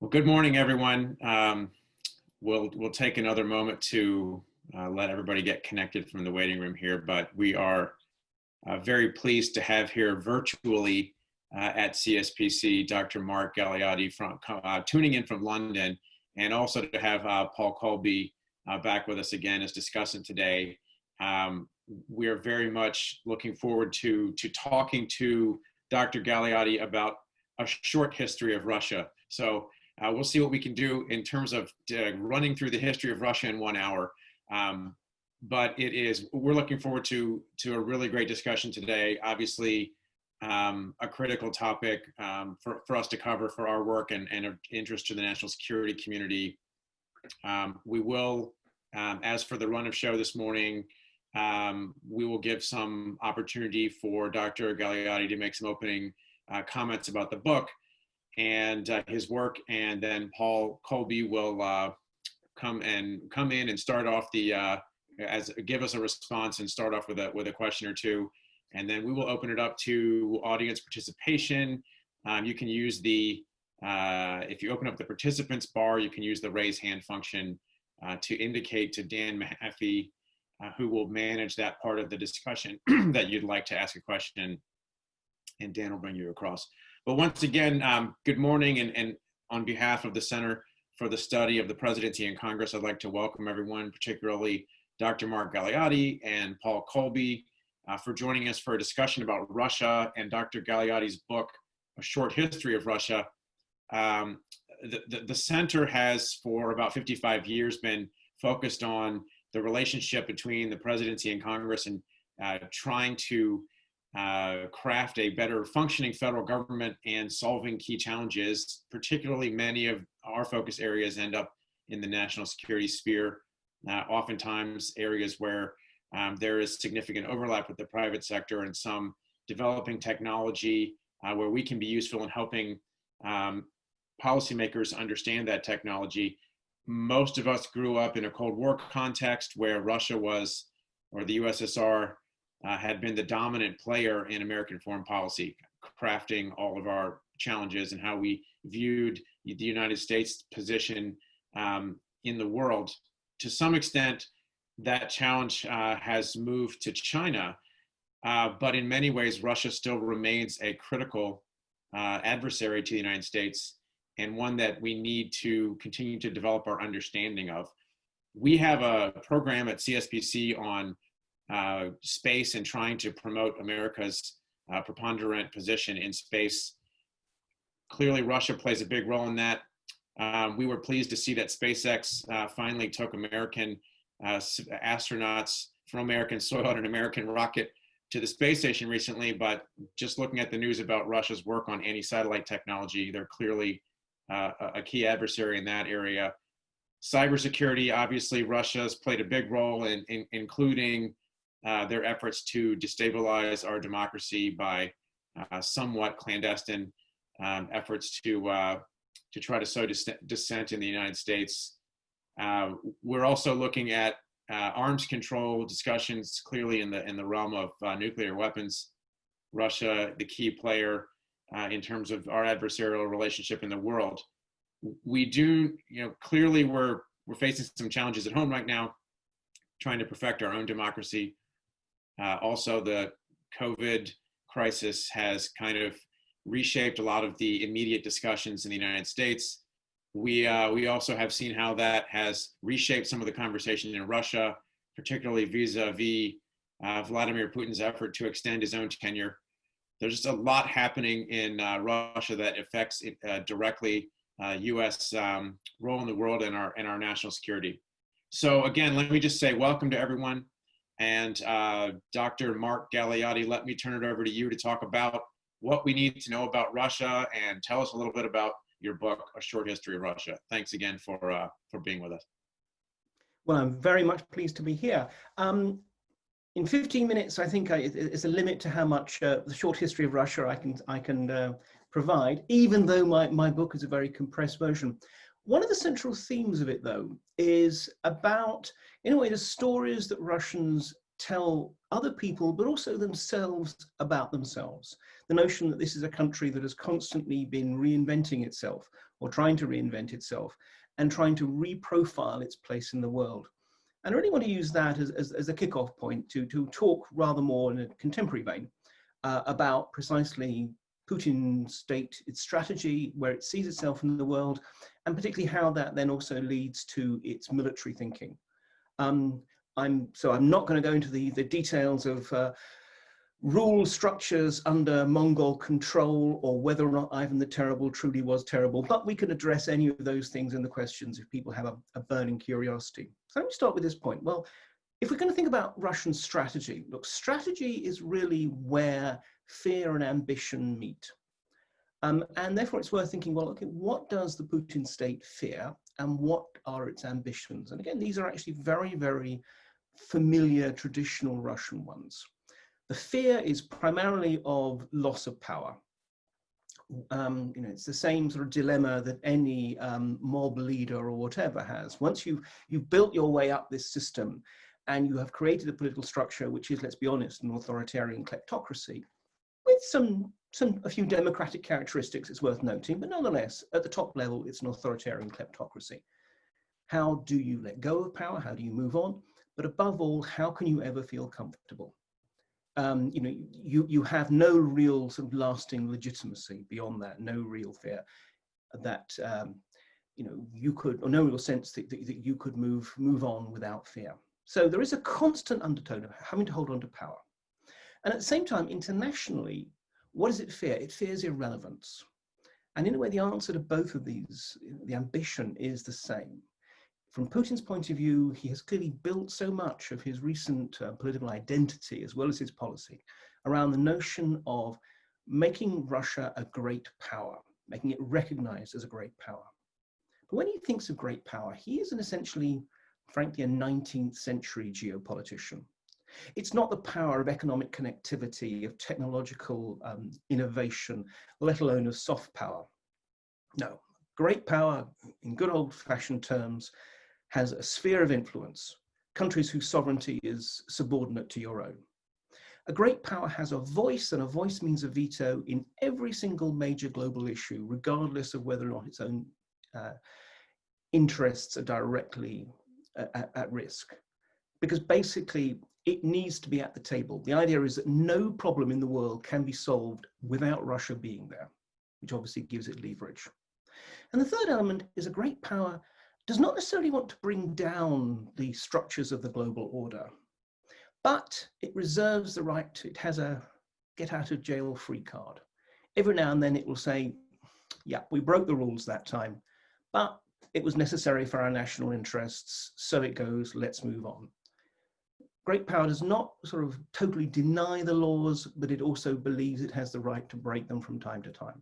Well, good morning, everyone. We'll take another moment to let everybody get connected from the waiting room here, but we are very pleased to have here virtually at CSPC Dr. Mark Galeotti from tuning in from London, and also to have Paul Kolbe back with us again as discussant today. We are very much looking forward to talking to Dr. Galeotti about a short history of Russia. So we'll see what we can do in terms of running through the history of Russia in 1 hour. But we're looking forward to a really great discussion today. Obviously, a critical topic for us to cover for our work and of interest to the national security community. We will, as for the run of show this morning, we will give some opportunity for Dr. Galeotti to make some opening comments about the book and his work, and then Paul Kolbe will come in and start off give us a response and start off with a question or two, and then we will open it up to audience participation. You can use if you open up the participants bar, you can use the raise hand function to indicate to Dan Mahaffey, who will manage that part of the discussion, that you'd like to ask a question, and Dan will bring you across. But once again, good morning, and on behalf of the Center for the Study of the Presidency and Congress, I'd like to welcome everyone, particularly Dr. Mark Galeotti and Paul Kolbe, for joining us for a discussion about Russia and Dr. Galeotti's book, A Short History of Russia. The center has, for about 55 years, been focused on the relationship between the presidency and Congress and trying to craft a better functioning federal government and solving key challenges. Particularly, many of our focus areas end up in the national security sphere, oftentimes areas where there is significant overlap with the private sector and some developing technology where we can be useful in helping policymakers understand that technology. Most of us grew up in a Cold War context where Russia was, or the USSR, had been the dominant player in American foreign policy, crafting all of our challenges and how we viewed the United States' position in the world. To some extent, that challenge has moved to China, but in many ways, Russia still remains a critical adversary to the United States, and one that we need to continue to develop our understanding of. We have a program at CSPC on space and trying to promote America's preponderant position in space. Clearly, Russia plays a big role in that. We were pleased to see that SpaceX finally took American astronauts from American soil on an American rocket to the space station recently, but just looking at the news about Russia's work on anti-satellite technology, they're clearly a key adversary in that area. Cybersecurity, obviously, Russia's played a big role in including their efforts to destabilize our democracy by somewhat clandestine efforts to try to sow dissent in the United States. We're also looking at arms control discussions, clearly in the realm of nuclear weapons. Russia, the key player in terms of our adversarial relationship in the world. We do, clearly we're facing some challenges at home right now, trying to perfect our own democracy. Also, the COVID crisis has kind of reshaped a lot of the immediate discussions in the United States. We also have seen how that has reshaped some of the conversation in Russia, particularly vis-a-vis Vladimir Putin's effort to extend his own tenure. There's just a lot happening in Russia that affects directly U.S. role in the world and our national security. So again, let me just say welcome to everyone. And Dr. Mark Galeotti, let me turn it over to you to talk about what we need to know about Russia and tell us a little bit about your book, A Short History of Russia. Thanks again for being with us. Well, I'm very much pleased to be here. In 15 minutes, I think it's a limit to how much the short history of Russia I can provide, even though my book is a very compressed version. One of the central themes of it, though, is about, in a way, the stories that Russians tell other people, but also themselves about themselves. The notion that this is a country that has constantly been reinventing itself or trying to reinvent itself and trying to reprofile its place in the world. And I really want to use that as a kickoff point to talk rather more in a contemporary vein about precisely Putin's state, its strategy, where it sees itself in the world, and particularly how that then also leads to its military thinking. I'm not going to go into the details of rule structures under Mongol control or whether or not Ivan the Terrible truly was terrible, but we can address any of those things in the questions if people have a burning curiosity. So let me start with this point. Well, if we're going to think about Russian strategy, look, strategy is really where fear and ambition meet. And therefore it's worth thinking, well, okay, what does the Putin state fear and what are its ambitions? And again, these are actually very, very familiar traditional Russian ones. The fear is primarily of loss of power. It's the same sort of dilemma that any mob leader or whatever has. Once you've built your way up this system and you have created a political structure, which is, let's be honest, an authoritarian kleptocracy, with a few democratic characteristics, it's worth noting, but nonetheless, at the top level, it's an authoritarian kleptocracy. How do you let go of power? How do you move on? But above all, how can you ever feel comfortable? You have no real sort of lasting legitimacy beyond that, no real fear that, you could, or no real sense that you could move on without fear. So there is a constant undertone of having to hold on to power. And at the same time, internationally, what does it fear? It fears irrelevance. And in a way, the answer to both of these, the ambition is the same. From Putin's point of view, he has clearly built so much of his recent political identity, as well as his policy, around the notion of making Russia a great power, making it recognized as a great power. But when he thinks of great power, he is essentially, frankly, a 19th century geopolitician. It's not the power of economic connectivity, of technological innovation, let alone of soft power. No, great power, in good old-fashioned terms, has a sphere of influence, countries whose sovereignty is subordinate to your own. A great power has a voice, and a voice means a veto in every single major global issue, regardless of whether or not its own interests are directly at risk. Because basically, it needs to be at the table. The idea is that no problem in the world can be solved without Russia being there, which obviously gives it leverage. And the third element is a great power does not necessarily want to bring down the structures of the global order, but it reserves the right to, it has a get out of jail free card. Every now and then it will say, yeah, we broke the rules that time, but it was necessary for our national interests, so it goes, let's move on. Great power does not sort of totally deny the laws, but it also believes it has the right to break them from time to time.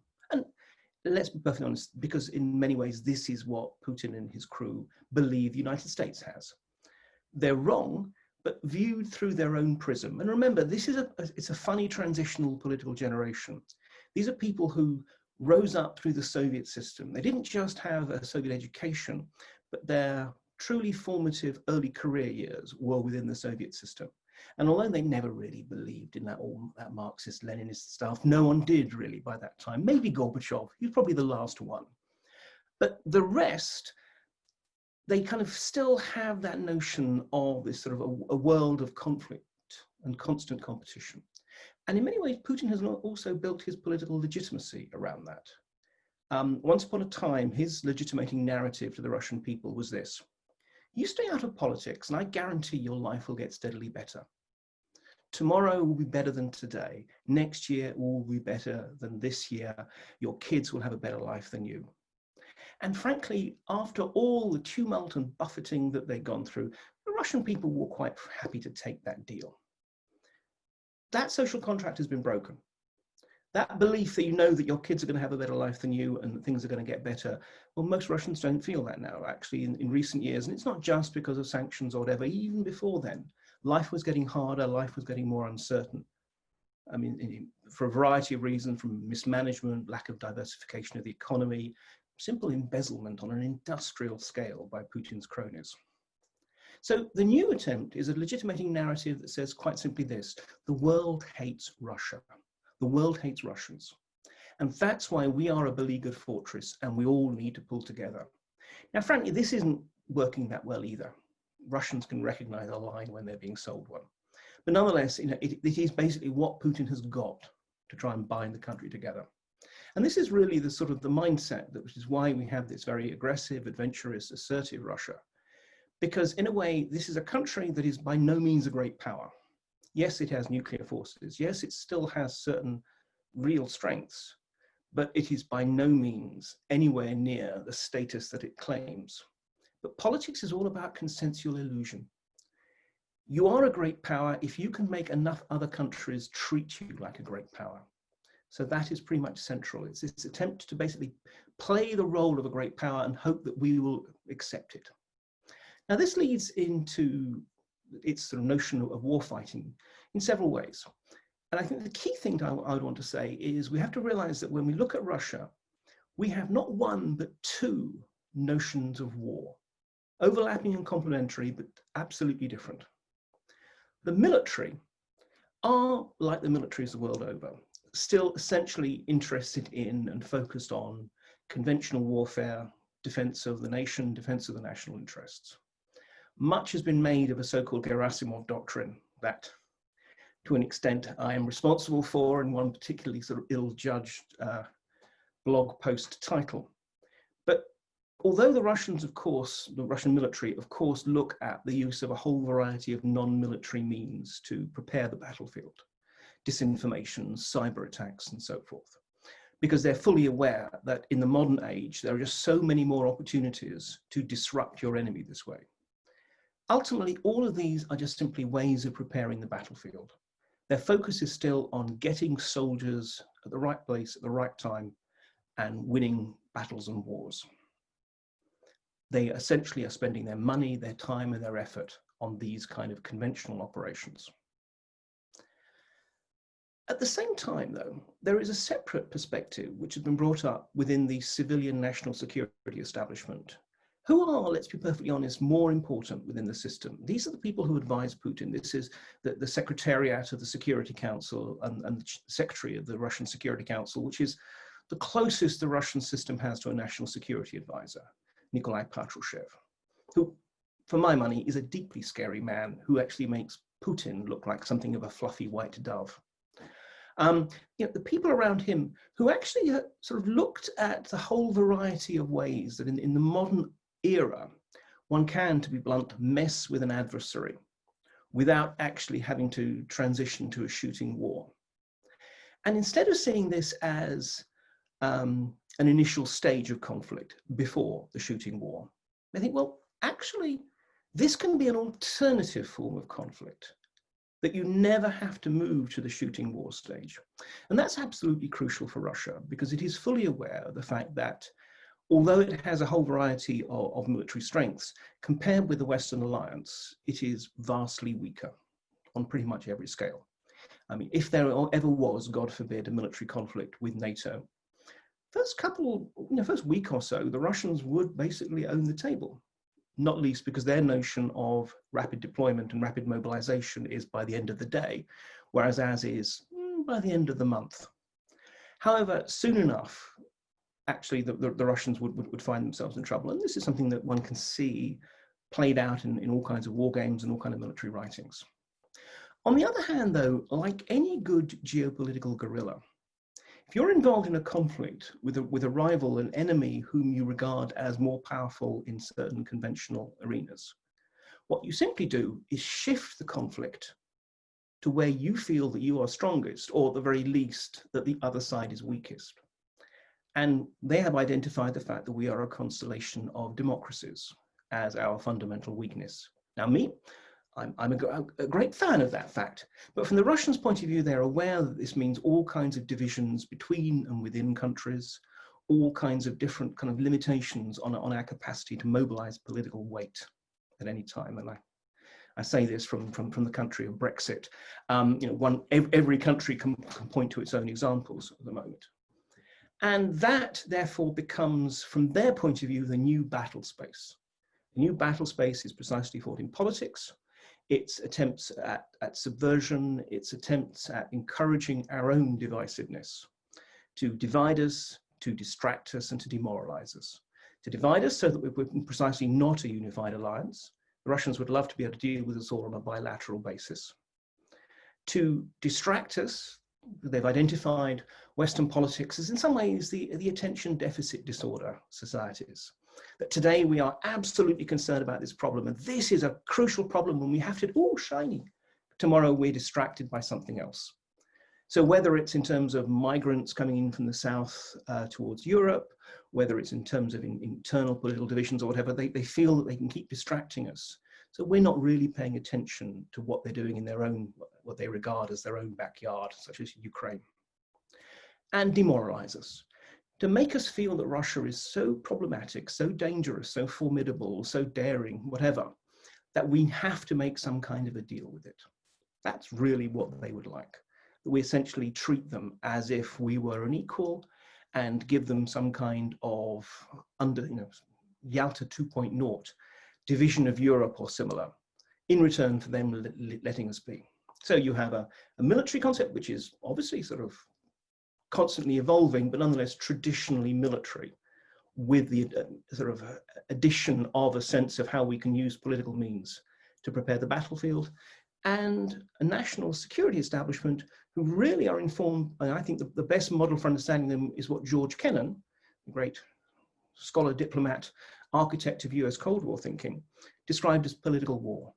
And let's be perfectly honest, because in many ways, this is what Putin and his crew believe the United States has. They're wrong, but viewed through their own prism. And remember, this is it's a funny transitional political generation. These are people who rose up through the Soviet system. They didn't just have a Soviet education, but their truly formative early career years were within the Soviet system. And although they never really believed in that Marxist Leninist stuff, no one did really by that time. Maybe Gorbachev, he was probably the last one. But the rest, they kind of still have that notion of this sort of a world of conflict and constant competition. And in many ways, Putin has also built his political legitimacy around that. Once upon a time, his legitimating narrative to the Russian people was this: you stay out of politics and I guarantee your life will get steadily better. Tomorrow will be better than today. Next year will be better than this year. Your kids will have a better life than you. And frankly, after all the tumult and buffeting that they've gone through, the Russian people were quite happy to take that deal. That social contract has been broken. That belief that you know that your kids are going to have a better life than you and that things are going to get better, well, most Russians don't feel that now, actually, in recent years. And it's not just because of sanctions or whatever. Even before then, life was getting harder, life was getting more uncertain. I mean, for a variety of reasons, from mismanagement, lack of diversification of the economy, simple embezzlement on an industrial scale by Putin's cronies. So the new attempt is a legitimating narrative that says quite simply this: the world hates Russia. The world hates Russians. And that's why we are a beleaguered fortress and we all need to pull together. Now, frankly, this isn't working that well either. Russians can recognize a lie when they're being sold one. But nonetheless, it is basically what Putin has got to try and bind the country together. And this is really the sort of the mindset, which is why we have this very aggressive, adventurous, assertive Russia. Because in a way, this is a country that is by no means a great power. Yes, it has nuclear forces. Yes, it still has certain real strengths, but it is by no means anywhere near the status that it claims. But politics is all about consensual illusion. You are a great power if you can make enough other countries treat you like a great power. So that is pretty much central. It's this attempt to basically play the role of a great power and hope that we will accept it. Now, this leads into its sort of notion of war fighting in several ways. And I think the key thing I would want to say is we have to realize that when we look at Russia, we have not one, but two notions of war, overlapping and complementary, but absolutely different. The military are, like the militaries the world over, still essentially interested in and focused on conventional warfare, defense of the nation, defense of the national interests. Much has been made of a so-called Gerasimov doctrine that, to an extent, I am responsible for in one particularly sort of ill-judged blog post title. But although the Russians, of course, the Russian military, of course, look at the use of a whole variety of non-military means to prepare the battlefield, disinformation, cyber attacks, and so forth, because they're fully aware that in the modern age, there are just so many more opportunities to disrupt your enemy this way. Ultimately, all of these are just simply ways of preparing the battlefield. Their focus is still on getting soldiers at the right place at the right time and winning battles and wars. They essentially are spending their money, their time, and their effort on these kind of conventional operations. At the same time, though, there is a separate perspective which has been brought up within the civilian national security establishment, who are, let's be perfectly honest, more important within the system. These are the people who advise Putin. This is the Secretariat of the Security Council and the Secretary of the Russian Security Council, which is the closest the Russian system has to a national security advisor, Nikolai Patrushev, who, for my money, is a deeply scary man who actually makes Putin look like something of a fluffy white dove. The people around him who actually sort of looked at the whole variety of ways that in the modern era, one can, to be blunt, mess with an adversary without actually having to transition to a shooting war. And instead of seeing this as an initial stage of conflict before the shooting war, I think, well, actually, this can be an alternative form of conflict, that you never have to move to the shooting war stage. And that's absolutely crucial for Russia, because it is fully aware of the fact that although it has a whole variety of military strengths, compared with the Western alliance, it is vastly weaker on pretty much every scale. I mean, if there ever was, God forbid, a military conflict with NATO, first week or so, the Russians would basically own the table, not least because their notion of rapid deployment and rapid mobilization is by the end of the day, whereas ours is by the end of the month. However, soon enough, actually the Russians would find themselves in trouble. And this is something that one can see played out in all kinds of war games and all kinds of military writings. On the other hand, though, like any good geopolitical guerrilla, if you're involved in a conflict with a rival, an enemy whom you regard as more powerful in certain conventional arenas, what you simply do is shift the conflict to where you feel that you are strongest, or at the very least, that the other side is weakest. And they have identified the fact that we are a constellation of democracies as our fundamental weakness. Now, I'm a great fan of that fact, but from the Russians' point of view, they're aware that this means all kinds of divisions between and within countries, all kinds of different kind of limitations on our capacity to mobilize political weight at any time. And I say this from the country of Brexit. Every country can point to its own examples at the moment. And that, therefore, becomes, from their point of view, the new battle space. The new battle space is precisely fought in politics. Its attempts at subversion, its attempts at encouraging our own divisiveness, to divide us, to distract us, and to demoralize us. To divide us so that we're precisely not a unified alliance. The Russians would love to be able to deal with us all on a bilateral basis. To distract us, they've identified Western politics as in some ways the attention deficit disorder societies. That today we are absolutely concerned about this problem, and this is a crucial problem when we have to, oh, shiny. Tomorrow we're distracted by something else. So whether it's in terms of migrants coming in from the south towards Europe, whether it's in terms of internal political divisions or whatever, they feel that they can keep distracting us. So we're not really paying attention to what they're doing in their own, what they regard as their own backyard, such as Ukraine. And demoralize us. To make us feel that Russia is so problematic, so dangerous, so formidable, so daring, whatever, that we have to make some kind of a deal with it. That's really what they would like. That we essentially treat them as if we were an equal and give them some kind of Yalta 2.0 division of Europe or similar in return for them letting us be. So you have a military concept, which is obviously sort of constantly evolving, but nonetheless traditionally military, with the sort of addition of a sense of how we can use political means to prepare the battlefield, and a national security establishment who really are informed. And I think the best model for understanding them is what George Kennan, the great scholar, diplomat, architect of US Cold War thinking, described as political war.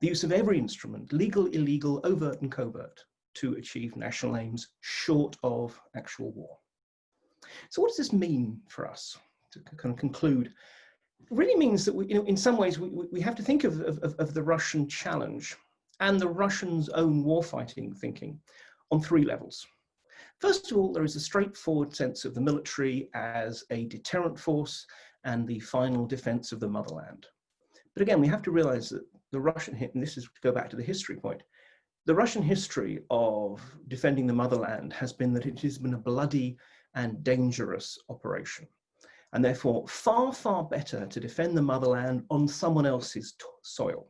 The use of every instrument, legal, illegal, overt and covert, to achieve national aims short of actual war. So what does this mean for us? To kind of conclude, it really means that we, in some ways we have to think of the Russian challenge and the Russians' own warfighting thinking on three levels. First of all, there is a straightforward sense of the military as a deterrent force and the final defense of the motherland. But again, we have to realize that the Russian, and this is to go back to the history point, the Russian history of defending the motherland has been that it has been a bloody and dangerous operation. And therefore, far, far better to defend the motherland on someone else's soil.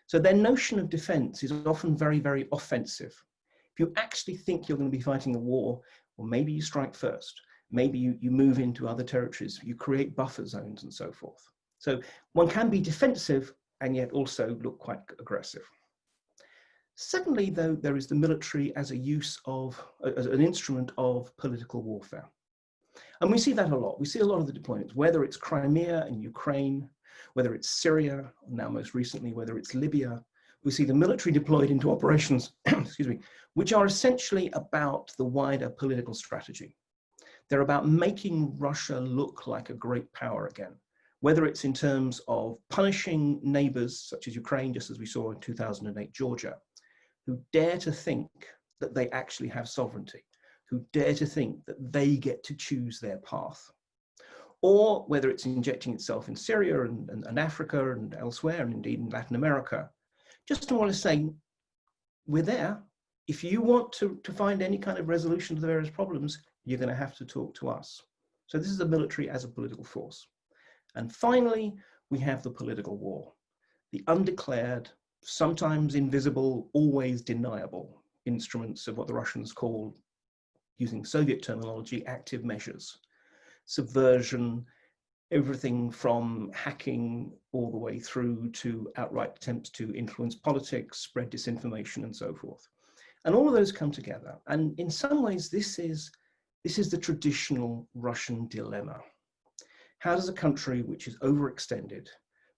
So their notion of defense is often very, very offensive. If you actually think you're going to be fighting a war, well, maybe you strike first. Maybe you move into other territories, you create buffer zones and so forth. So one can be defensive and yet also look quite aggressive. Secondly, though, there is the military as a use of, as an instrument of political warfare. And we see that a lot. We see a lot of the deployments, whether it's Crimea and Ukraine, whether it's Syria, now most recently, whether it's Libya. We see the military deployed into operations, excuse me, which are essentially about the wider political strategy. They're about making Russia look like a great power again, whether it's in terms of punishing neighbors such as Ukraine, just as we saw in 2008 Georgia, who dare to think that they actually have sovereignty, who dare to think that they get to choose their path. Or whether it's injecting itself in Syria and Africa and elsewhere, and indeed in Latin America, just to want to say, we're there. If you want to find any kind of resolution to the various problems, you're going to have to talk to us. So this is the military as a political force. And finally, we have the political war, the undeclared, sometimes invisible, always deniable instruments of what the Russians call, using Soviet terminology, active measures. Subversion, everything from hacking all the way through to outright attempts to influence politics, spread disinformation, and so forth. And all of those come together. And in some ways, this is the traditional Russian dilemma. How does a country which is overextended,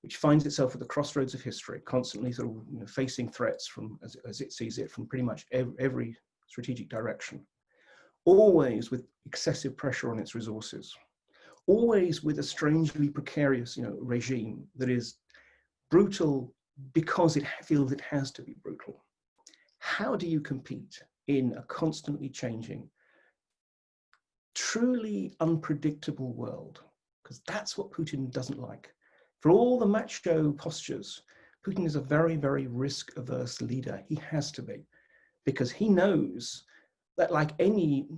which finds itself at the crossroads of history, constantly sort of facing threats from, as it sees it, from pretty much every strategic direction, always with excessive pressure on its resources, always with a strangely precarious regime that is brutal because it feels it has to be brutal. How do you compete in a constantly changing, truly unpredictable world? Because that's what Putin doesn't like. For all the macho postures, Putin is a very, very risk-averse leader. He has to be, because he knows that, like any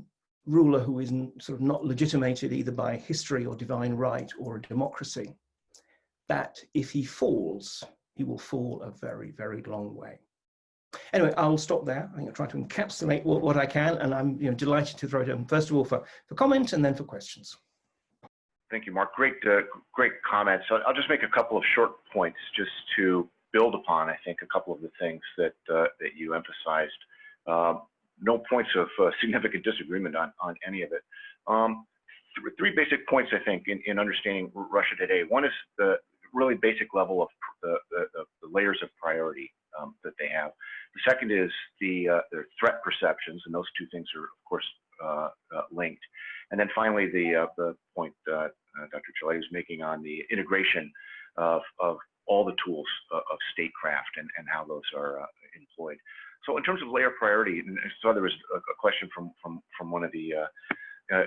ruler who is sort of not legitimated either by history or divine right or a democracy, that if he falls, he will fall a very, very long way. Anyway, I'll stop there. I think I'll try to encapsulate what I can, and I'm delighted to throw it open, first of all, for comment and then for questions. Thank you, Mark. Great comments. So I'll just make a couple of short points just to build upon, I think, a couple of the things that you emphasized. No points of significant disagreement on any of it. Three basic points, I think, in understanding Russia today. One is the really basic level of the layers of priority that they have. The second is their threat perceptions, and those two things are, of course, linked. And then finally, the point Dr. Galeotti was making on the integration of all the tools of statecraft and how those are employed. So in terms of layer priority, and I saw there was a question from one of the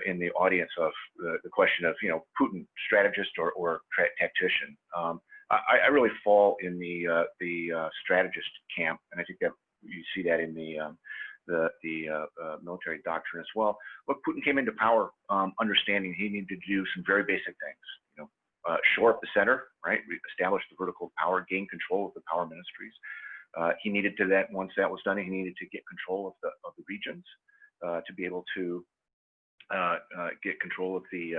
in the audience of the question of, Putin, strategist or tactician. I really fall in the strategist camp, and I think that you see that in the military doctrine as well. Look, Putin came into power understanding he needed to do some very basic things. Shore up the center, right? Establish the vertical power, gain control of the power ministries. He needed to that. Once that was done, he needed to get control of the regions to be able to get control of the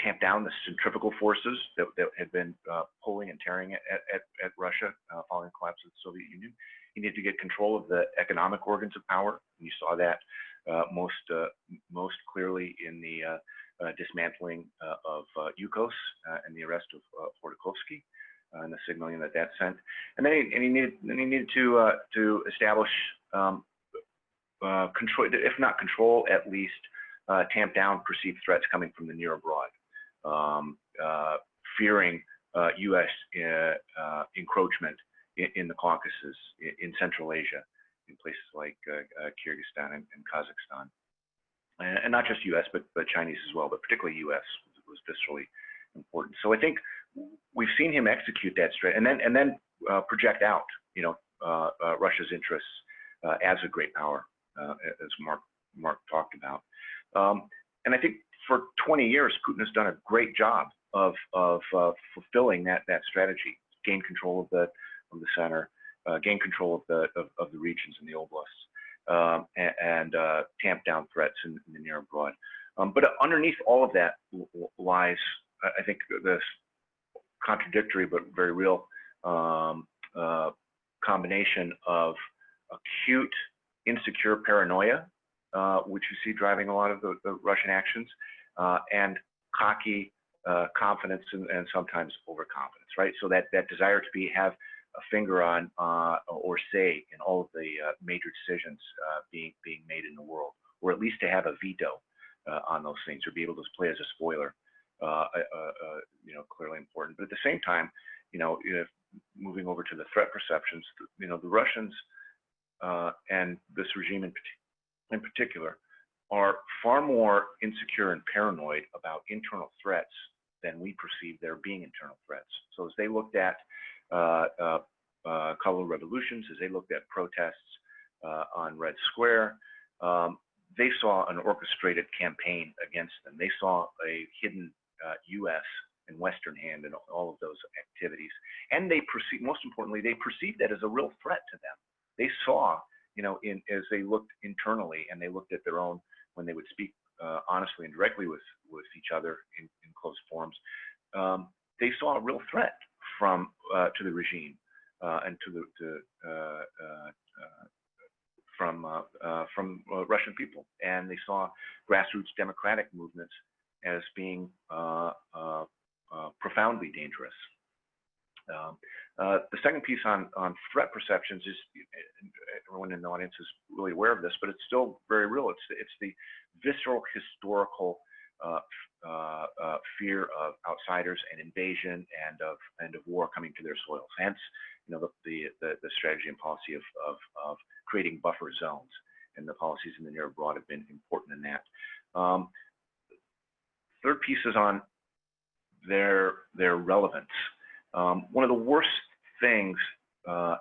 tamp down the centrifugal forces that had been pulling and tearing at Russia following the collapse of the Soviet Union. He needed to get control of the economic organs of power, and you saw that most clearly in the dismantling of Yukos and the arrest of Hordikovsky and the signaling that sent. And then he needed to establish control, if not control, at least tamp down perceived threats coming from the near abroad, fearing U.S. encroachment in the Caucasus, in Central Asia, in places like Kyrgyzstan and Kazakhstan, and not just U.S. but Chinese as well, but particularly U.S. was viscerally important. So I think we've seen him execute that strategy, and then project out, Russia's interests as a great power, as Mark talked about. And I think for 20 years, Putin has done a great job of fulfilling that strategy. Gain control of the center, gain control of the regions and the oblasts, and tamp down threats in the near abroad. But underneath all of that lies, I think, this contradictory but very real combination of acute insecure paranoia, which you see driving a lot of the Russian actions, and cocky confidence and sometimes overconfidence, right? So that desire to have a finger on or say in all of the major decisions being made in the world, or at least to have a veto on those things, or be able to play as a spoiler, clearly important. But at the same time, if moving over to the threat perceptions, the Russians and this regime in particular are far more insecure and paranoid about internal threats than we perceive there being internal threats. So as they looked at color revolutions, as they looked at protests on Red Square, they saw an orchestrated campaign against them. They saw a hidden U.S. and Western hand in all of those activities. And they perceived, most importantly, they perceived that as a real threat to them. They saw, as they looked internally and they looked at their own, when they would speak honestly and directly with each other in closed forums, they saw a real threat to the regime and from Russian people, and they saw grassroots democratic movements as being profoundly dangerous. The second piece on threat perceptions is, everyone in the audience is really aware of this, but it's still very real. It's the visceral historical fear of outsiders and invasion and of war coming to their soils. Hence, the strategy and policy of creating buffer zones, and the policies in the near abroad have been important in that. Third piece is on their relevance. One of the worst things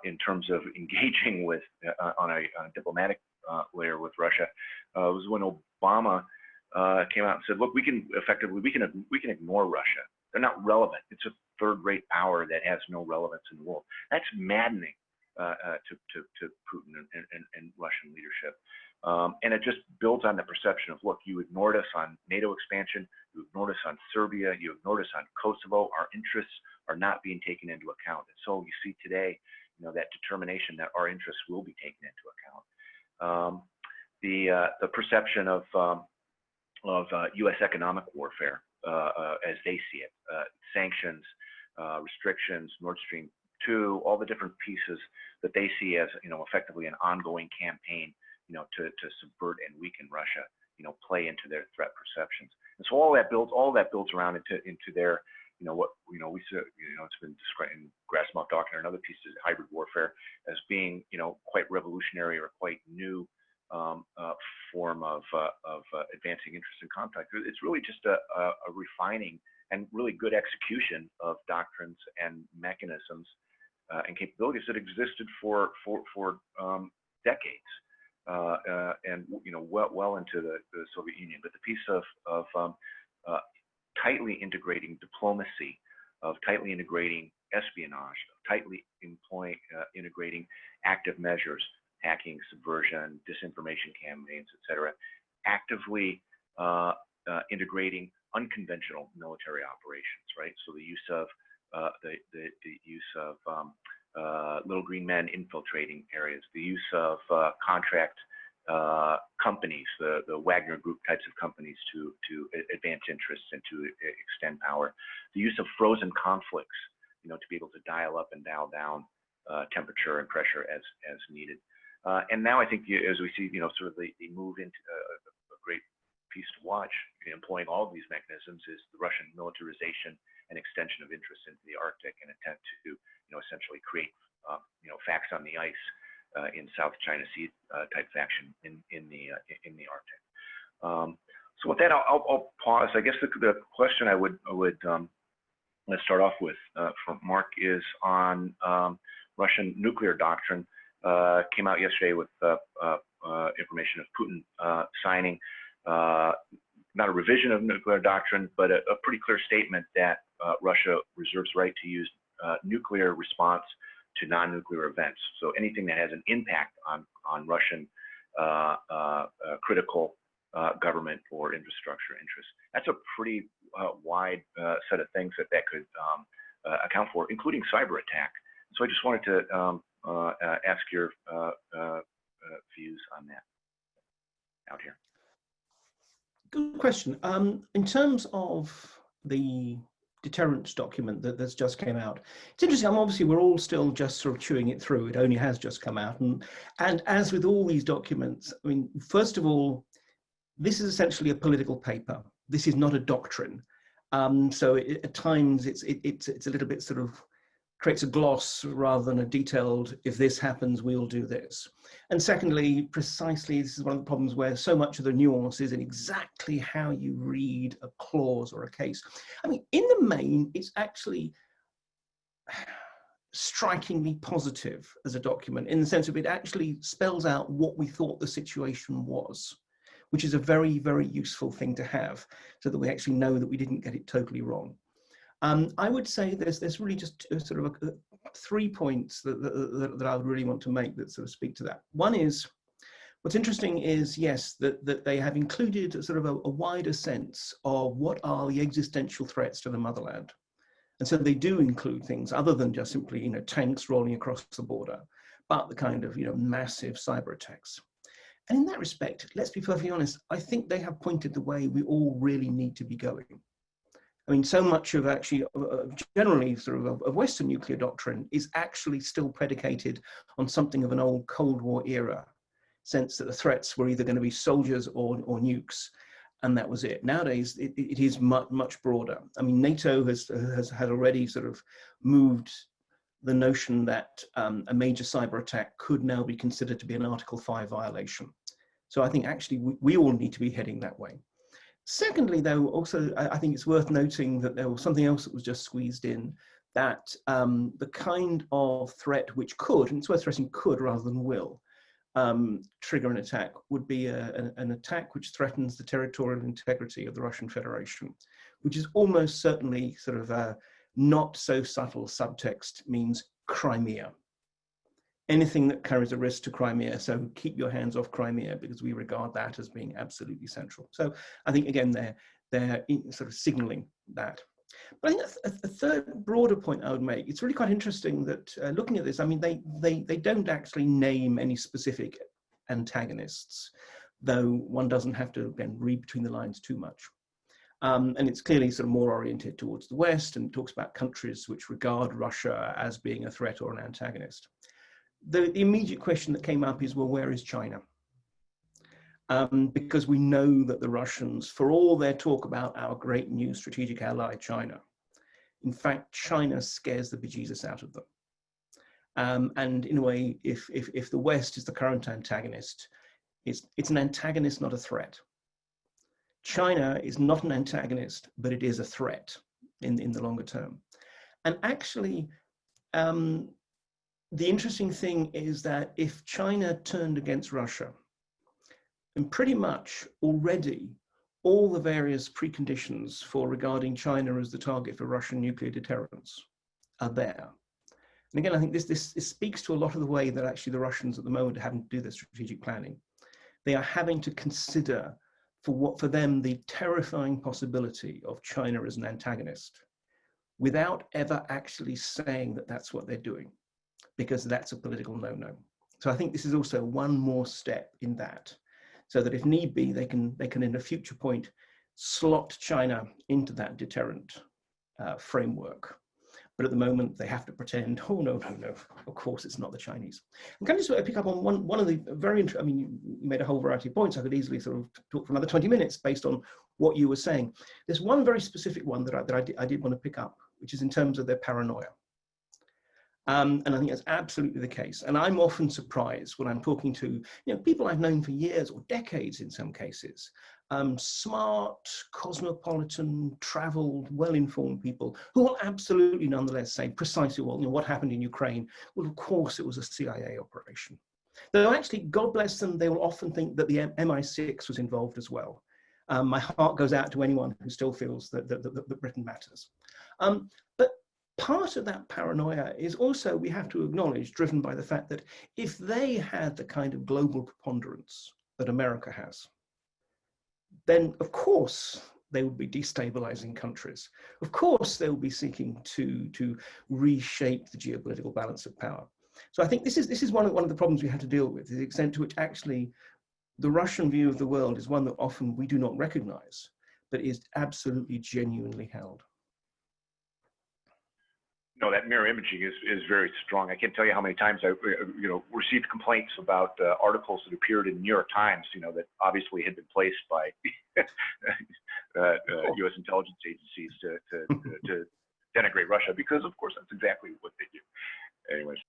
in terms of engaging with on a diplomatic layer with Russia was when Obama came out and said, "Look, we can ignore Russia. They're not relevant. It's a third-rate power that has no relevance in the world. That's maddening to Putin and Russian leadership. And it just builds on the perception of, look, you ignored us on NATO expansion, you ignored us on Serbia, you ignored us on Kosovo. Our interests are not being taken into account. And so you see today, that determination that our interests will be taken into account. The perception of U.S. economic warfare, as they see it, sanctions, restrictions, Nord Stream 2, all the different pieces that they see as effectively an ongoing campaign, to subvert and weaken Russia, play into their threat perceptions. And so all that builds around into their, what we say, it's been described in Grasmouth Doctrine and other pieces, hybrid warfare, as being quite revolutionary or quite new form of advancing interest in conflict. It's really just a refining and really good execution of doctrines and mechanisms and capabilities that existed for decades, and well into the Soviet Union. But the piece of tightly integrating diplomacy, of tightly integrating espionage, of tightly integrating active measures, hacking, subversion, disinformation campaigns, etc., actively integrating unconventional military operations, right? So the use of little green men infiltrating areas, the use of contract companies, the Wagner Group types of companies to advance interests and to extend power, the use of frozen conflicts, to be able to dial up and dial down temperature and pressure as needed. And now I think as we see, sort of the move into a great piece to watch, employing all of these mechanisms, is the Russian militarization and extension of interest into the Arctic, and attempt to, essentially create, facts on the ice in South China Sea type faction in the Arctic. So with that, I'll pause. I guess the question I would let's start off with from Mark is on Russian nuclear doctrine. Came out yesterday with information of Putin signing not a revision of nuclear doctrine, but a pretty clear statement that Russia reserves right to use nuclear response to non-nuclear events. So anything that has an impact on Russian critical government or infrastructure interests. That's a pretty wide set of things that could account for, including cyber attack. So I just wanted to ask your views on that out here. Good question. In terms of the deterrence document that's just came out, it's interesting. Obviously, we're all still just sort of chewing it through. It only has just come out, and as with all these documents, I mean, first of all, this is essentially a political paper. This is not a doctrine. So at times it's a little bit sort of creates a gloss rather than a detailed, if this happens, we'll do this. And secondly, precisely, this is one of the problems where so much of the nuance is in exactly how you read a clause or a case. I mean, in the main, it's actually strikingly positive as a document, in the sense of it actually spells out what we thought the situation was, which is a very, very useful thing to have, so that we actually know that we didn't get it totally wrong. I would say there's really just sort of 3 points that I would really want to make that sort of speak to that. One is, what's interesting is, yes, that they have included sort of a wider sense of what are the existential threats to the motherland. And so they do include things other than just simply, tanks rolling across the border, but the kind of, massive cyber attacks. And in that respect, let's be perfectly honest, I think they have pointed the way we all really need to be going. I mean, so much of actually, generally sort of Western nuclear doctrine is actually still predicated on something of an old Cold War era sense that the threats were either going to be soldiers or nukes, and that was it. Nowadays, it is much, much broader. I mean, NATO has already sort of moved the notion that a major cyber attack could now be considered to be an Article 5 violation. So I think actually we all need to be heading that way. Secondly, though, also, I think it's worth noting that there was something else that was just squeezed in, that the kind of threat which could, and it's worth stressing could rather than will, trigger an attack would be an attack which threatens the territorial integrity of the Russian Federation, which is almost certainly sort of a not so subtle subtext, means Crimea. Anything that carries a risk to Crimea, so keep your hands off Crimea, because we regard that as being absolutely central. So I think, again, they're sort of signaling that. But I think a third broader point I would make, it's really quite interesting that looking at this, I mean, they don't actually name any specific antagonists, though one doesn't have to, again, read between the lines too much. And it's clearly sort of more oriented towards the West, and talks about countries which regard Russia as being a threat or an antagonist. The immediate question that came up is, well, where is China? Because we know that the Russians, for all their talk about our great new strategic ally, China, in fact, China scares the bejesus out of them. And in a way, if the West is the current antagonist, it's an antagonist, not a threat. China is not an antagonist, but it is a threat in the longer term. And actually, the interesting thing is that if China turned against Russia, and pretty much already all the various preconditions for regarding China as the target for Russian nuclear deterrence are there. And again, I think this speaks to a lot of the way that actually the Russians at the moment are having to do their strategic planning. They are having to consider for them the terrifying possibility of China as an antagonist without ever actually saying that that's what they're doing, because that's a political no-no. So I think this is also one more step in that, so that if need be, they can in a future point slot China into that deterrent framework. But at the moment, they have to pretend, oh, no, of course it's not the Chinese. And can I just pick up on one of the very interesting, I mean, you made a whole variety of points. I could easily sort of talk for another 20 minutes based on what you were saying. There's one very specific one that I did want to pick up, which is in terms of their paranoia. And I think that's absolutely the case. And I'm often surprised when I'm talking to people I've known for years or decades in some cases, smart, cosmopolitan, traveled, well-informed people who will absolutely nonetheless say precisely, well, what happened in Ukraine? Well, of course, it was a CIA operation. Though actually, God bless them, they will often think that the MI6 was involved as well. My heart goes out to anyone who still feels that Britain matters. But part of that paranoia is also, we have to acknowledge, driven by the fact that if they had the kind of global preponderance that America has, then of course they would be destabilizing countries. Of course they will be seeking to reshape the geopolitical balance of power. So I think this is one of the problems we have to deal with, the extent to which actually the Russian view of the world is one that often we do not recognize, but is absolutely genuinely held. No, that mirror imaging is very strong. I can't tell you how many times I received complaints about articles that appeared in the New York Times, that obviously had been placed by U.S. intelligence agencies to denigrate Russia, because of course that's exactly what they do. Anyways.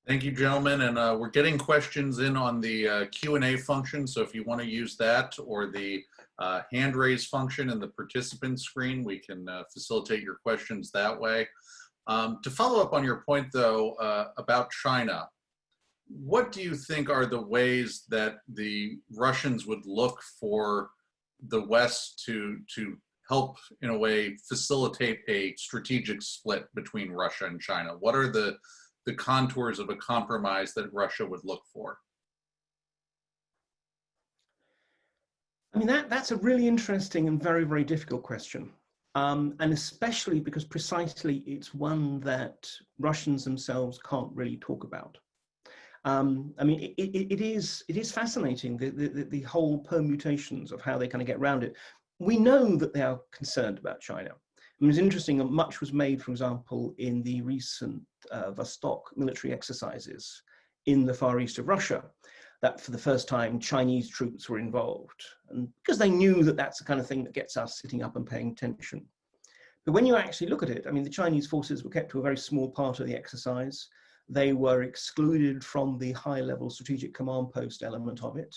Thank you, gentlemen. And we're getting questions in on the Q&A function. So if you want to use that or the hand raise function in the participant screen, we can facilitate your questions that way. To follow up on your point, though, about China, what do you think are the ways that the Russians would look for the West to help, in a way, facilitate a strategic split between Russia and China? What are the contours of a compromise that Russia would look for? I mean, that's a really interesting and very, very difficult question. And especially because precisely it's one that Russians themselves can't really talk about. I mean, it is fascinating, the whole permutations of how they kind of get around it. We know that they are concerned about China. It was interesting that much was made, for example, in the recent Vostok military exercises in the far east of Russia, that for the first time Chinese troops were involved, and because they knew that that's the kind of thing that gets us sitting up and paying attention. But when you actually look at it, I mean, the Chinese forces were kept to a very small part of the exercise. They were excluded from the high-level strategic command post element of it,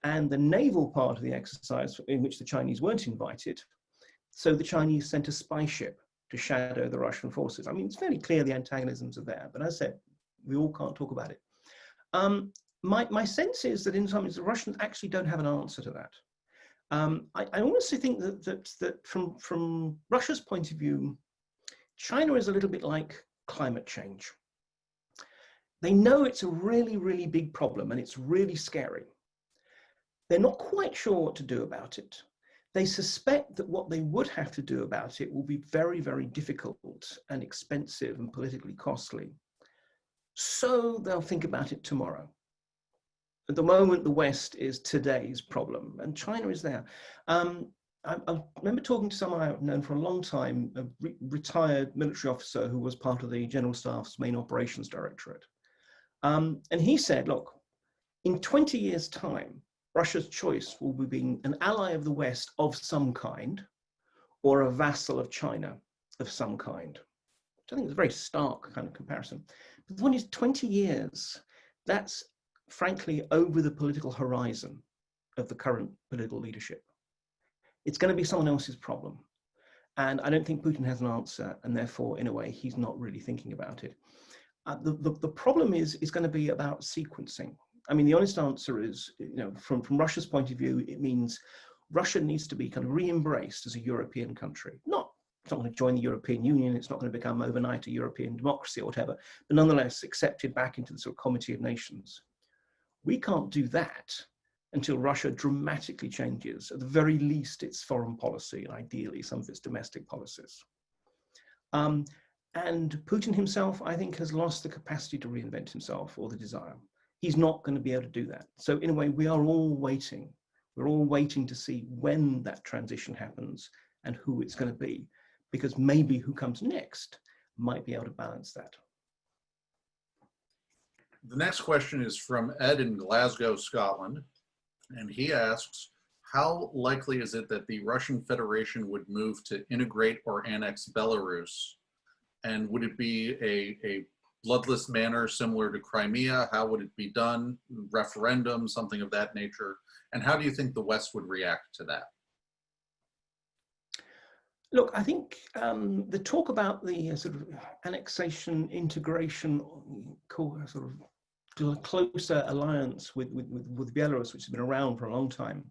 and the naval part of the exercise, in which the Chinese weren't invited. So the Chinese sent a spy ship to shadow the Russian forces. I mean, it's fairly clear the antagonisms are there, but as I said, we all can't talk about it. My sense is that in some ways the Russians actually don't have an answer to that. I also think that from Russia's point of view, China is a little bit like climate change. They know it's a really, really big problem and it's really scary. They're not quite sure what to do about it. They suspect that what they would have to do about it will be very, very difficult and expensive and politically costly. So they'll think about it tomorrow. At the moment, the West is today's problem, and China is there. I remember talking to someone I've known for a long time, a retired military officer who was part of the General Staff's main operations directorate. And he said, look, in 20 years' time, Russia's choice will be being an ally of the West of some kind or a vassal of China of some kind. Which I think is a very stark kind of comparison. But the one is 20 years, that's frankly over the political horizon of the current political leadership. It's going to be someone else's problem. And I don't think Putin has an answer, and therefore, in a way, he's not really thinking about it. The problem is going to be about sequencing. I mean, the honest answer is, you know, from Russia's point of view, it means Russia needs to be kind of re-embraced as a European country. It's not going to join the European Union. It's not going to become overnight a European democracy or whatever, but nonetheless accepted back into the sort of Committee of Nations. We can't do that until Russia dramatically changes, at the very least, its foreign policy and ideally some of its domestic policies. And Putin himself, I think, has lost the capacity to reinvent himself or the desire. He's not going to be able to do that. So in a way, we are all waiting. We're all waiting to see when that transition happens and who it's going to be, because maybe who comes next might be able to balance that. The next question is from Ed in Glasgow, Scotland. And he asks, how likely is it that the Russian Federation would move to integrate or annex Belarus? And would it be a bloodless manner similar to Crimea? How would it be done? Referendum, something of that nature? And how do you think the West would react to that? Look, I think the talk about the sort of annexation, integration, sort of closer alliance with Belarus, which has been around for a long time,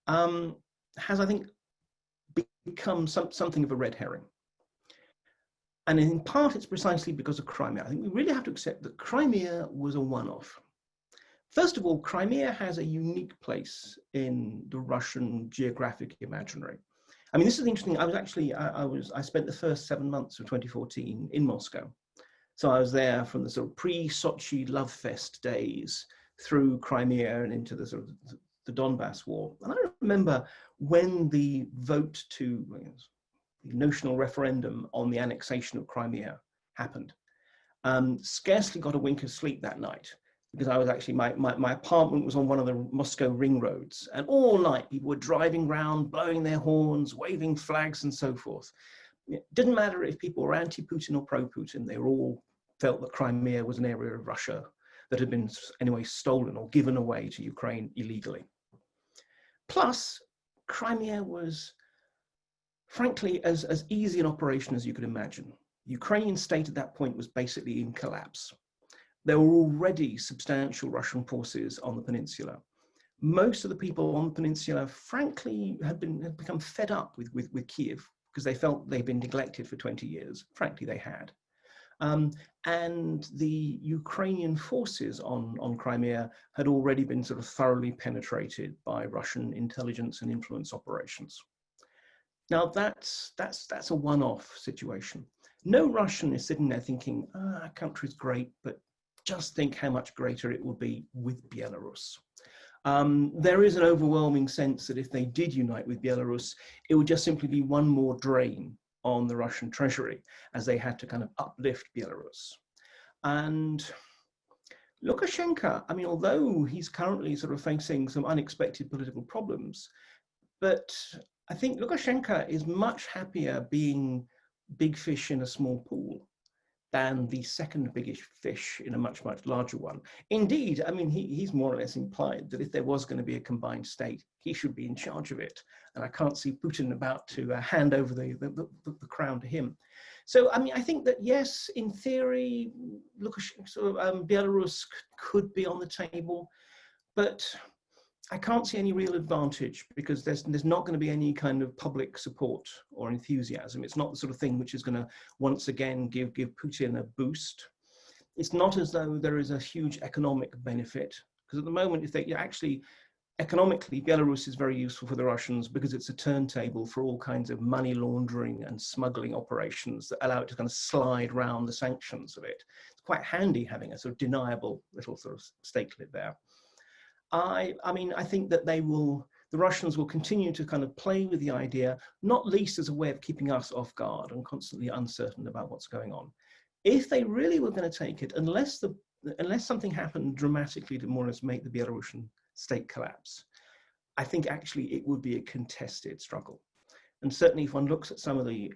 has, I think, become something of a red herring. And in part, it's precisely because of Crimea. I think we really have to accept that Crimea was a one-off. First of all, Crimea has a unique place in the Russian geographic imaginary. I mean, this is interesting. I spent the first 7 months of 2014 in Moscow. So I was there from the sort of pre-Sochi love fest days through Crimea and into the sort of the Donbass war. And I remember when the vote to the notional referendum on the annexation of Crimea happened. Scarcely got a wink of sleep that night because I was actually, my apartment was on one of the Moscow ring roads, and all night people were driving around, blowing their horns, waving flags and so forth. It didn't matter if people were anti-Putin or pro-Putin, they were all felt that Crimea was an area of Russia that had been anyway stolen or given away to Ukraine illegally. Plus, Crimea was, frankly, as easy an operation as you could imagine. The Ukrainian state at that point was basically in collapse. There were already substantial Russian forces on the peninsula. Most of the people on the peninsula, frankly, had become fed up with Kiev because they felt they'd been neglected for 20 years. Frankly, they had. And the Ukrainian forces on Crimea had already been sort of thoroughly penetrated by Russian intelligence and influence operations. Now that's a one-off situation. No Russian is sitting there thinking, our country's great, but just think how much greater it would be with Belarus. There is an overwhelming sense that if they did unite with Belarus, it would just simply be one more drain on the Russian treasury as they had to kind of uplift Belarus. And Lukashenko, I mean, although he's currently sort of facing some unexpected political problems, but I think Lukashenko is much happier being big fish in a small pool than the second biggest fish in a much, much larger one. Indeed, I mean, he's more or less implied that if there was going to be a combined state, he should be in charge of it. And I can't see Putin about to hand over the crown to him. So, I mean, I think that, yes, in theory, Belarus could be on the table, but I can't see any real advantage because there's not going to be any kind of public support or enthusiasm. It's not the sort of thing which is going to once again give Putin a boost. It's not as though there is a huge economic benefit, because at the moment, if they actually economically, Belarus is very useful for the Russians because it's a turntable for all kinds of money laundering and smuggling operations that allow it to kind of slide around the sanctions of it. It's quite handy having a sort of deniable little sort of stakelet there. I mean, I think that the Russians will continue to kind of play with the idea, not least as a way of keeping us off guard and constantly uncertain about what's going on. If they really were going to take it, unless something happened dramatically to more or less make the Belarusian state collapse, I think actually it would be a contested struggle. And certainly if one looks at some of the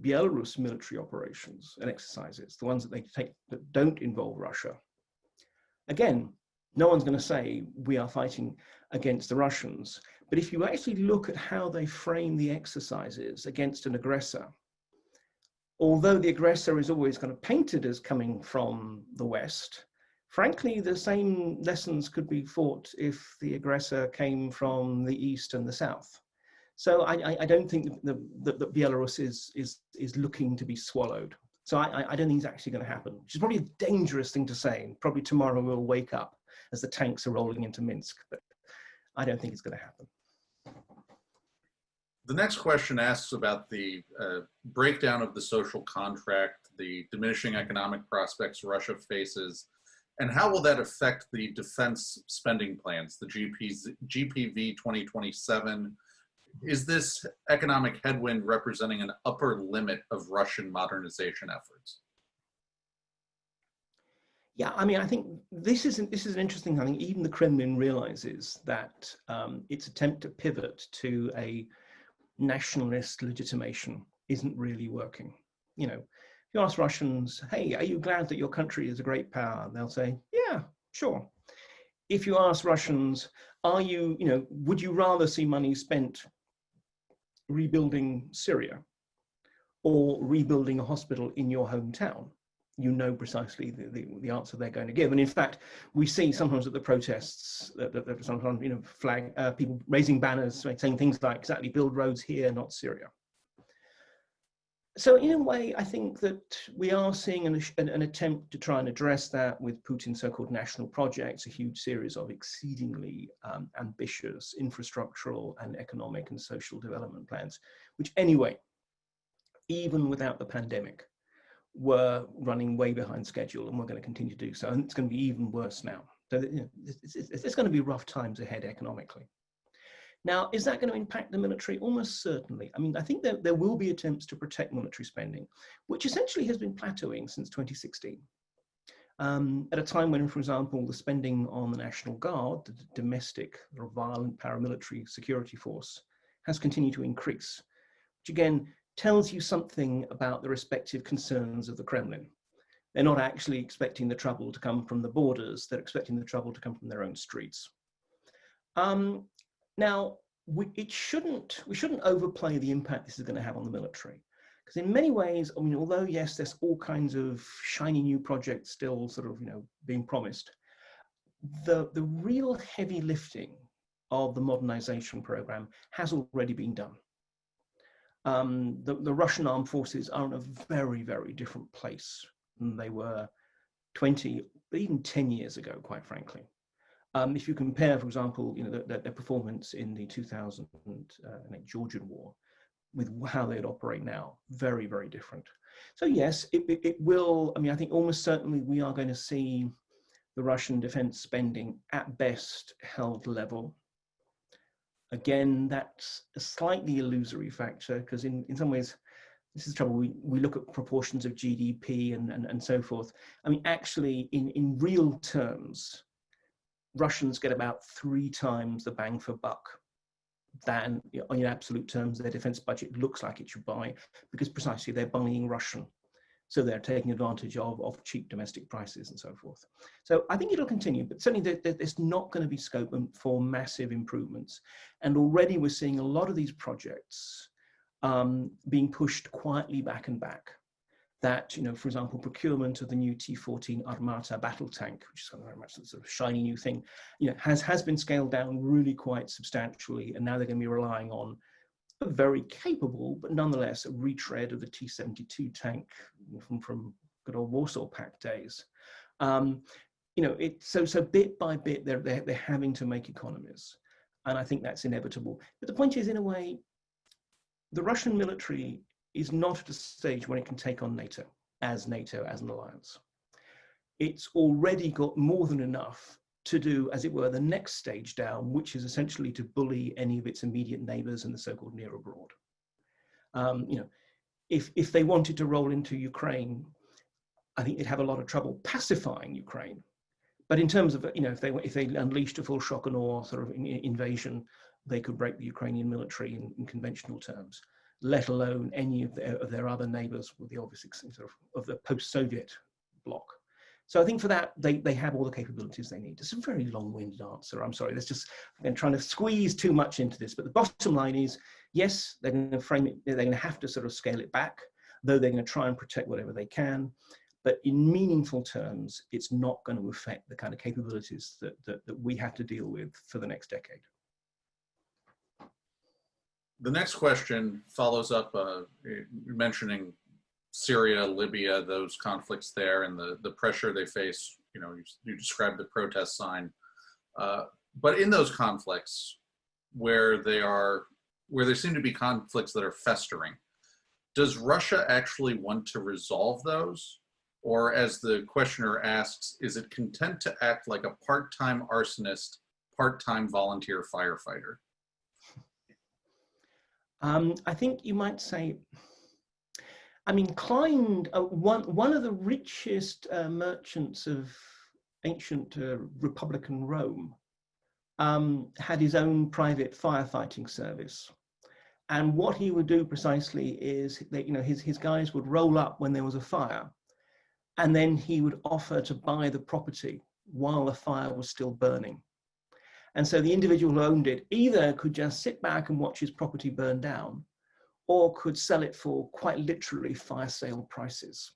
Belarus military operations and exercises, the ones that they take that don't involve Russia, again, no one's going to say we are fighting against the Russians. But if you actually look at how they frame the exercises against an aggressor, although the aggressor is always kind of painted as coming from the West, frankly, the same lessons could be fought if the aggressor came from the East and the South. So I don't think that Belarus is looking to be swallowed. So I don't think it's actually going to happen, which is probably a dangerous thing to say. And probably tomorrow we'll wake up as the tanks are rolling into Minsk, but I don't think it's going to happen. The next question asks about the breakdown of the social contract, the diminishing economic prospects Russia faces, and how will that affect the defense spending plans, the GPV 2027? Is this economic headwind representing an upper limit of Russian modernization efforts? Yeah, I mean, I think this is an interesting thing. I think even the Kremlin realizes that its attempt to pivot to a nationalist legitimation isn't really working. You know, if you ask Russians, hey, are you glad that your country is a great power? They'll say, yeah, sure. If you ask Russians, would you rather see money spent rebuilding Syria or rebuilding a hospital in your hometown? You know precisely the answer they're going to give. And in fact, we see sometimes at the protests that sometimes, people raising banners saying things like exactly build roads here, not Syria. So in a way, I think that we are seeing an attempt to try and address that with Putin's so-called national projects, a huge series of exceedingly ambitious infrastructural and economic and social development plans, which anyway, even without the pandemic, were running way behind schedule, and we're going to continue to do so. And it's going to be even worse now. So it's going to be rough times ahead economically. Now, is that going to impact the military? Almost certainly. I mean, I think there will be attempts to protect military spending, which essentially has been plateauing since 2016. At a time when, for example, the spending on the National Guard, the domestic or violent paramilitary security force, has continued to increase, which again tells you something about the respective concerns of the Kremlin. They're not actually expecting the trouble to come from the borders, they're expecting the trouble to come from their own streets. Now, we shouldn't overplay the impact this is going to have on the military. Because in many ways, I mean, although yes, there's all kinds of shiny new projects still sort of, being promised, the real heavy lifting of the modernization program has already been done. The Russian armed forces are in a very, very different place than they were 20, but even 10 years ago, quite frankly. If you compare, for example, their performance in the 2008 Georgian War with how they'd operate now, very, very different. So yes, it will, I mean, I think almost certainly we are going to see the Russian defense spending at best held level. Again, that's a slightly illusory factor because in some ways, this is the trouble, we look at proportions of GDP and so forth. I mean, actually, in real terms, Russians get about 3 times the bang for buck than, in absolute terms, their defense budget looks like it should buy, because precisely they're buying Russian. So they're taking advantage of cheap domestic prices and so forth. So I think it'll continue, but certainly there's not going to be scope for massive improvements. And already we're seeing a lot of these projects being pushed quietly back and back. that, for example, procurement of the new T-14 Armata battle tank, which is kind of very much a sort of shiny new thing, has been scaled down really quite substantially, and now they're going to be relying on a very capable, but nonetheless a retread of the T-72 tank from good old Warsaw Pact days. So bit by bit they're having to make economies, and I think that's inevitable. But the point is, in a way, the Russian military is not at a stage when it can take on NATO as an alliance. It's already got more than enough to do, as it were, the next stage down, which is essentially to bully any of its immediate neighbors in the so-called near abroad. If they wanted to roll into Ukraine, I think they'd have a lot of trouble pacifying Ukraine. But in terms of, if they unleashed a full shock and awe sort of invasion, they could break the Ukrainian military in conventional terms, let alone any of their other neighbors with the obvious sort of the post-Soviet bloc. So I think for that, they have all the capabilities they need. It's a very long-winded answer. I'm sorry. I'm trying to squeeze too much into this. But the bottom line is, yes, they're going to frame it. They're going to have to sort of scale it back, though they're going to try and protect whatever they can. But in meaningful terms, it's not going to affect the kind of capabilities that we have to deal with for the next decade. The next question follows up mentioning Syria, Libya, those conflicts there, and the pressure they face. You described the protest sign, but in those conflicts where there seem to be conflicts that are festering, does Russia actually want to resolve those? Or, as the questioner asks, is it content to act like a part-time arsonist, part-time volunteer firefighter? I think you might say, Klein, one of the richest merchants of ancient Republican Rome, had his own private firefighting service. And what he would do precisely is that, his guys would roll up when there was a fire, and then he would offer to buy the property while the fire was still burning. And so the individual who owned it either could just sit back and watch his property burn down, or could sell it for quite literally fire sale prices.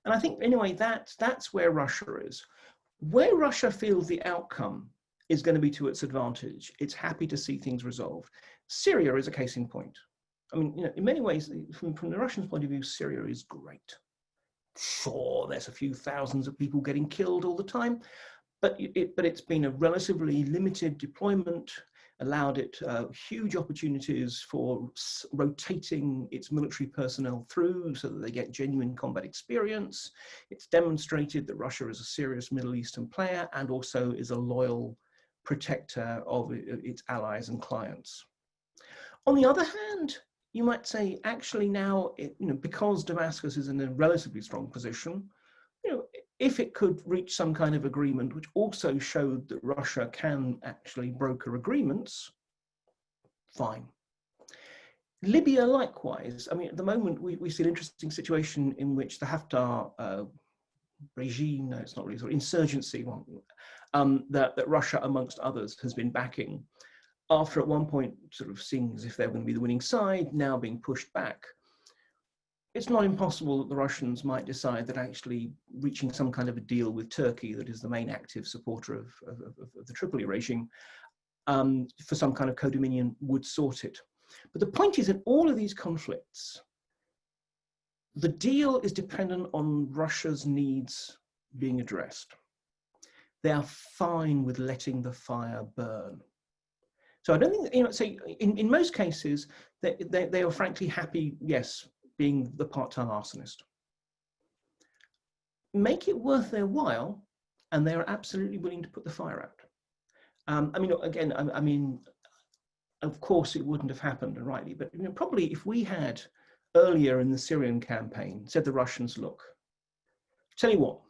And I think, anyway, that's where Russia is. Where Russia feels the outcome is going to be to its advantage. It's happy to see things resolved. Syria is a case in point. In many ways, from the Russians' point of view, Syria is great. Sure, there's a few thousands of people getting killed all the time, but it's been a relatively limited deployment, allowed it huge opportunities for rotating its military personnel through so that they get genuine combat experience. It's demonstrated that Russia is a serious Middle Eastern player and also is a loyal protector of its allies and clients. On the other hand, you might say, actually now, because Damascus is in a relatively strong position, if it could reach some kind of agreement, which also showed that Russia can actually broker agreements, fine. Libya, likewise. At the moment, we see an interesting situation in which the Haftar regime, no, it's not really, sort of insurgency, that Russia, amongst others, has been backing, after at one point sort of seeing as if they were going to be the winning side, now being pushed back. It's not impossible that the Russians might decide that actually reaching some kind of a deal with Turkey, that is the main active supporter of the Tripoli regime, for some kind of co-dominion would sort it. But the point is, in all of these conflicts, the deal is dependent on Russia's needs being addressed. They are fine with letting the fire burn. So I don't think, say in most cases, they are frankly happy, yes, being the part-time arsonist. Make it worth their while, and they are absolutely willing to put the fire out. Of course it wouldn't have happened, and rightly, but probably if we had earlier in the Syrian campaign said the Russians, look, tell you what,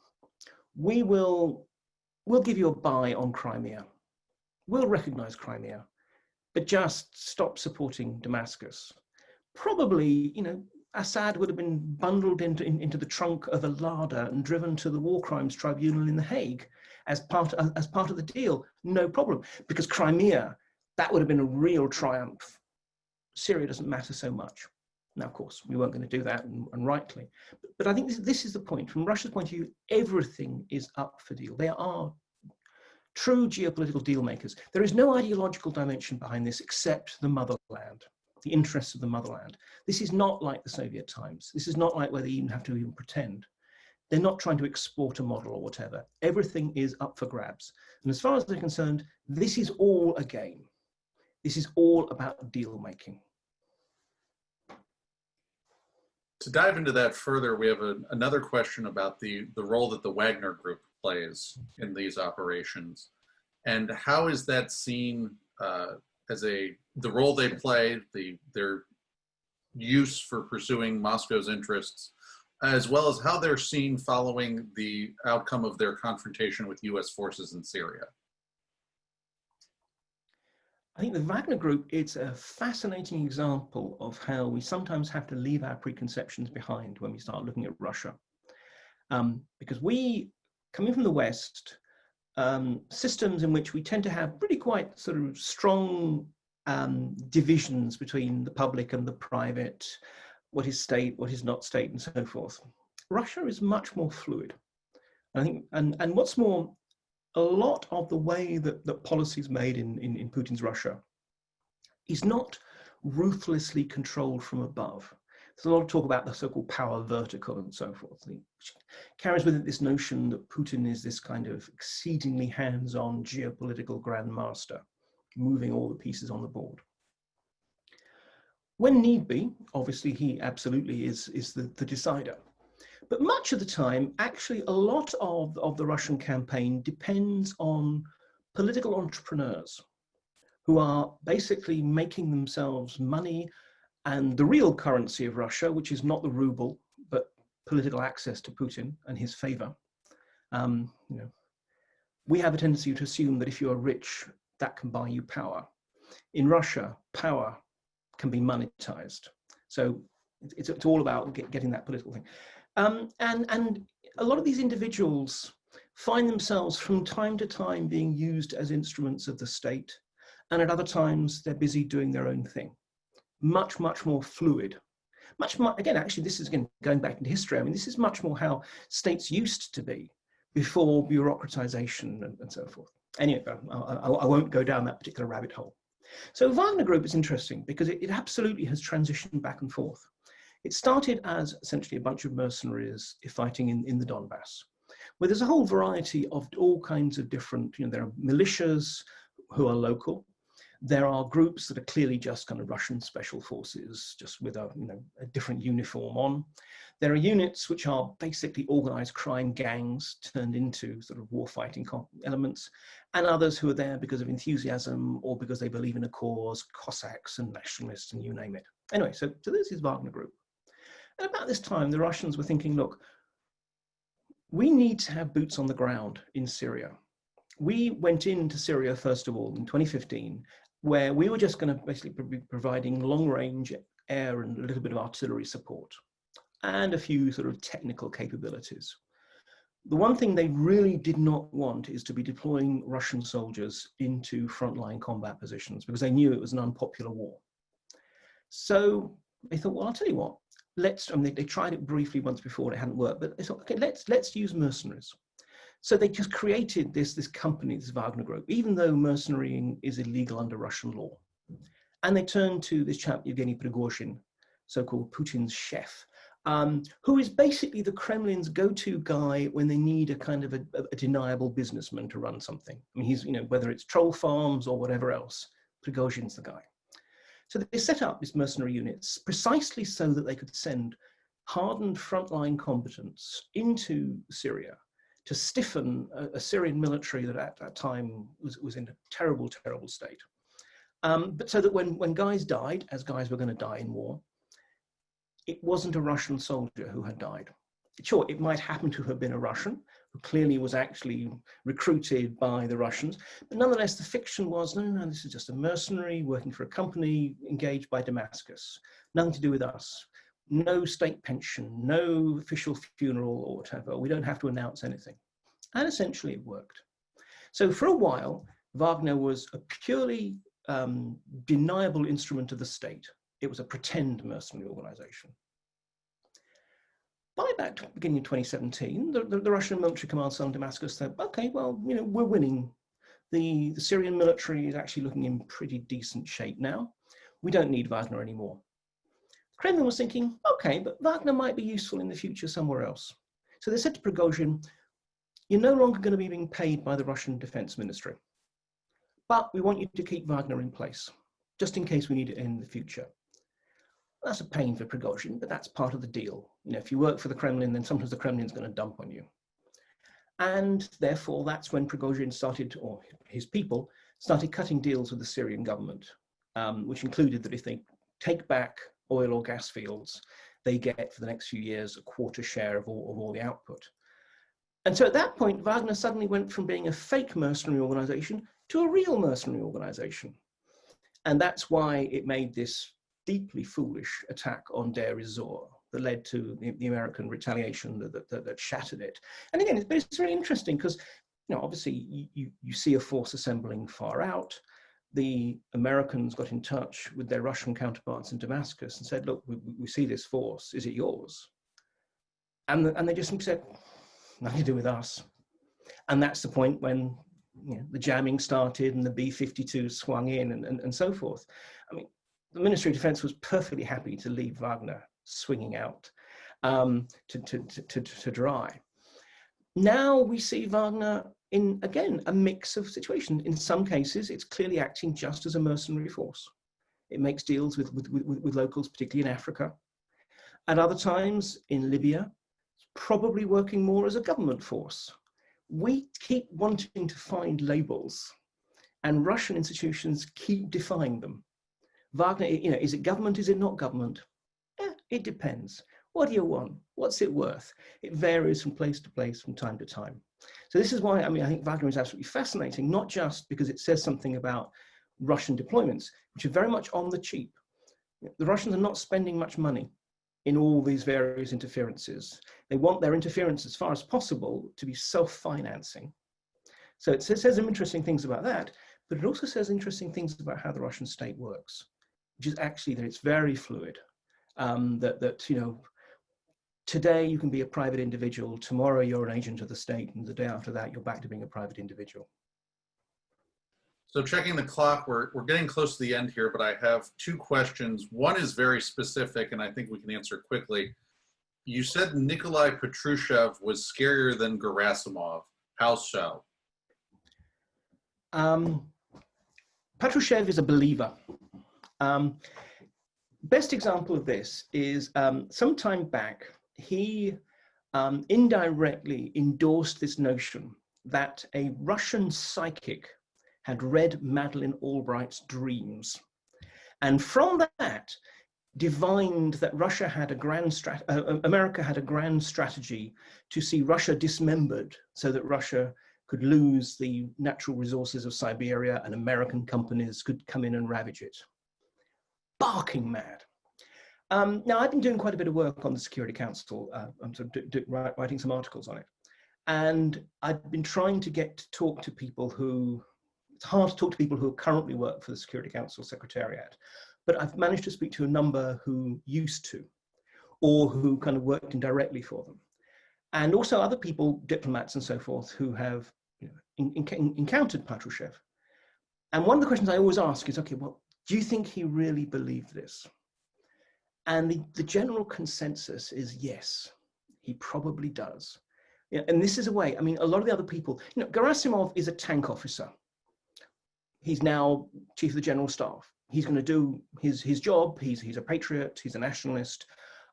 we'll give you a buy on Crimea. We'll recognize Crimea, but just stop supporting Damascus. Probably, Assad would have been bundled into the trunk of a Lada and driven to the War Crimes Tribunal in The Hague as part of the deal. No problem, because Crimea, that would have been a real triumph. Syria doesn't matter so much. Now, of course, we weren't going to do that, and rightly. But I think this is the point. From Russia's point of view, everything is up for deal. They are true geopolitical deal makers. There is no ideological dimension behind this except the motherland, the interests of the motherland. This is not like the Soviet times. This is not like where they even have to even pretend. They're not trying to export a model or whatever. Everything is up for grabs. And as far as they're concerned, this is all a game. This is all about deal making. To dive into that further, we have another question about the role that the Wagner Group plays in these operations, and how is that seen as the role they play, their use for pursuing Moscow's interests, as well as how they're seen following the outcome of their confrontation with U.S. forces in Syria? I think the Wagner Group, it's a fascinating example of how we sometimes have to leave our preconceptions behind when we start looking at Russia. Because we, coming from the West, systems in which we tend to have pretty quite sort of strong divisions between the public and the private, what is state, what is not state, and so forth. Russia is much more fluid. I think, and what's more, a lot of the way that policy is made in Putin's Russia is not ruthlessly controlled from above. There's a lot of talk about the so-called power vertical and so forth, which carries with it this notion that Putin is this kind of exceedingly hands-on geopolitical grandmaster, moving all the pieces on the board. When need be, obviously he absolutely is the decider. But much of the time, actually, a lot of the Russian campaign depends on political entrepreneurs who are basically making themselves money, and the real currency of Russia, which is not the ruble, but political access to Putin and his favor. We have a tendency to assume that if you are rich, that can buy you power. In Russia, power can be monetized. So it's all about getting that political thing. And a lot of these individuals find themselves from time to time being used as instruments of the state, and at other times they're busy doing their own thing. Much more fluid. Again, actually, this is again going back into history. I mean, this is much more how states used to be before bureaucratization and so forth. Anyway, I won't go down that particular rabbit hole. So Wagner Group is interesting because it absolutely has transitioned back and forth. It started as essentially a bunch of mercenaries fighting in the Donbass, where there's a whole variety of all kinds of different, there are militias who are local. There are groups that are clearly just kind of Russian special forces, just with a different uniform on. There are units which are basically organized crime gangs turned into sort of war-fighting elements, and others who are there because of enthusiasm or because they believe in a cause, Cossacks and nationalists and you name it. Anyway, so this is Wagner Group. And about this time, the Russians were thinking, look, we need to have boots on the ground in Syria. We went into Syria, first of all, in 2015, where we were just going to basically be providing long-range air and a little bit of artillery support and a few sort of technical capabilities. The one thing they really did not want is to be deploying Russian soldiers into frontline combat positions because they knew it was an unpopular war. So they thought, well, I'll tell you what, they tried it briefly once before, it hadn't worked, but they thought, okay, let's use mercenaries. So they just created this company, this Wagner Group, even though mercenarying is illegal under Russian law. And they turned to this chap, Yevgeny Prigozhin, so-called Putin's chef, who is basically the Kremlin's go-to guy when they need a kind of a deniable businessman to run something. I mean, he's, whether it's troll farms or whatever else, Prigozhin's the guy. So they set up these mercenary units precisely so that they could send hardened frontline combatants into Syria to stiffen a Syrian military that at that time was in a terrible, terrible state. But so that when guys died, as guys were going to die in war, it wasn't a Russian soldier who had died. Sure, it might happen to have been a Russian who clearly was actually recruited by the Russians, but nonetheless, the fiction was, no, this is just a mercenary working for a company engaged by Damascus, nothing to do with us. No state pension, no official funeral or whatever. We don't have to announce anything. And essentially it worked. So for a while, Wagner was a purely deniable instrument of the state. It was a pretend mercenary organization. By about the beginning of 2017, the Russian military command cell in Damascus said, okay, well, you know, we're winning. The Syrian military is actually looking in pretty decent shape now. We don't need Wagner anymore. The Kremlin was thinking, okay, but Wagner might be useful in the future somewhere else. So they said to Prigozhin, you're no longer going to be being paid by the Russian Defense Ministry, but we want you to keep Wagner in place, just in case we need it in the future. That's a pain for Prigozhin, but that's part of the deal. You know, if you work for the Kremlin, then sometimes the Kremlin's going to dump on you. And therefore, that's when Prigozhin started, or his people, started cutting deals with the Syrian government, which included that if they take back oil or gas fields, they get for the next few years a quarter share of all the output. And so at that point, Wagner suddenly went from being a fake mercenary organization to a real mercenary organization. And that's why it made this deeply foolish attack on Deir ez-Zor that led to the American retaliation that shattered it. And again, it's really interesting because, you know, obviously you see a force assembling far out. The Americans got in touch with their Russian counterparts in Damascus and said, look, we see this force, is it yours? And they just said, nothing to do with us. And that's the point when, you know, the jamming started and the B-52 swung in and so forth. I mean, the Ministry of Defense was perfectly happy to leave Wagner swinging out to dry. Now we see Wagner in, again, a mix of situations. In some cases, it's clearly acting just as a mercenary force. It makes deals with locals, particularly in Africa. At other times, in Libya, it's probably working more as a government force. We keep wanting to find labels, and Russian institutions keep defying them. Wagner, you know, is it government? Is it not government? It depends. What do you want? What's it worth? It varies from place to place, from time to time. So this is why, I mean, I think Wagner is absolutely fascinating, not just because it says something about Russian deployments, which are very much on the cheap. The Russians are not spending much money in all these various interferences. They want their interference as far as possible to be self-financing. So it says some interesting things about that, but it also says interesting things about how the Russian state works, which is actually that it's very fluid. That you know, today you can be a private individual, tomorrow you're an agent of the state, and the day after that you're back to being a private individual. So checking the clock, we're getting close to the end here, but I have two questions. One is very specific, and I think we can answer quickly. You said Nikolai Patrushev was scarier than Gerasimov. How so? Patrushev is a believer. Best example of this is some time back, he indirectly endorsed this notion that a Russian psychic had read Madeleine Albright's dreams. And from that, divined that Russia had a grand America had a grand strategy to see Russia dismembered so that Russia could lose the natural resources of Siberia and American companies could come in and ravage it. Barking mad. Now, I've been doing quite a bit of work on the Security Council. I'm sort of writing some articles on it. And I've been trying to talk to people who, it's hard to talk to people who currently work for the Security Council Secretariat, but I've managed to speak to a number who used to, or who kind of worked indirectly for them. And also other people, diplomats and so forth, who have, you know, encountered Patrushev. And one of the questions I always ask is, okay, well, do you think he really believed this? And the general consensus is yes, he probably does. Yeah, and this is a way, I mean, a lot of the other people, you know, Gerasimov is a tank officer. He's now chief of the general staff. He's going to do his job. He's a patriot. He's a nationalist.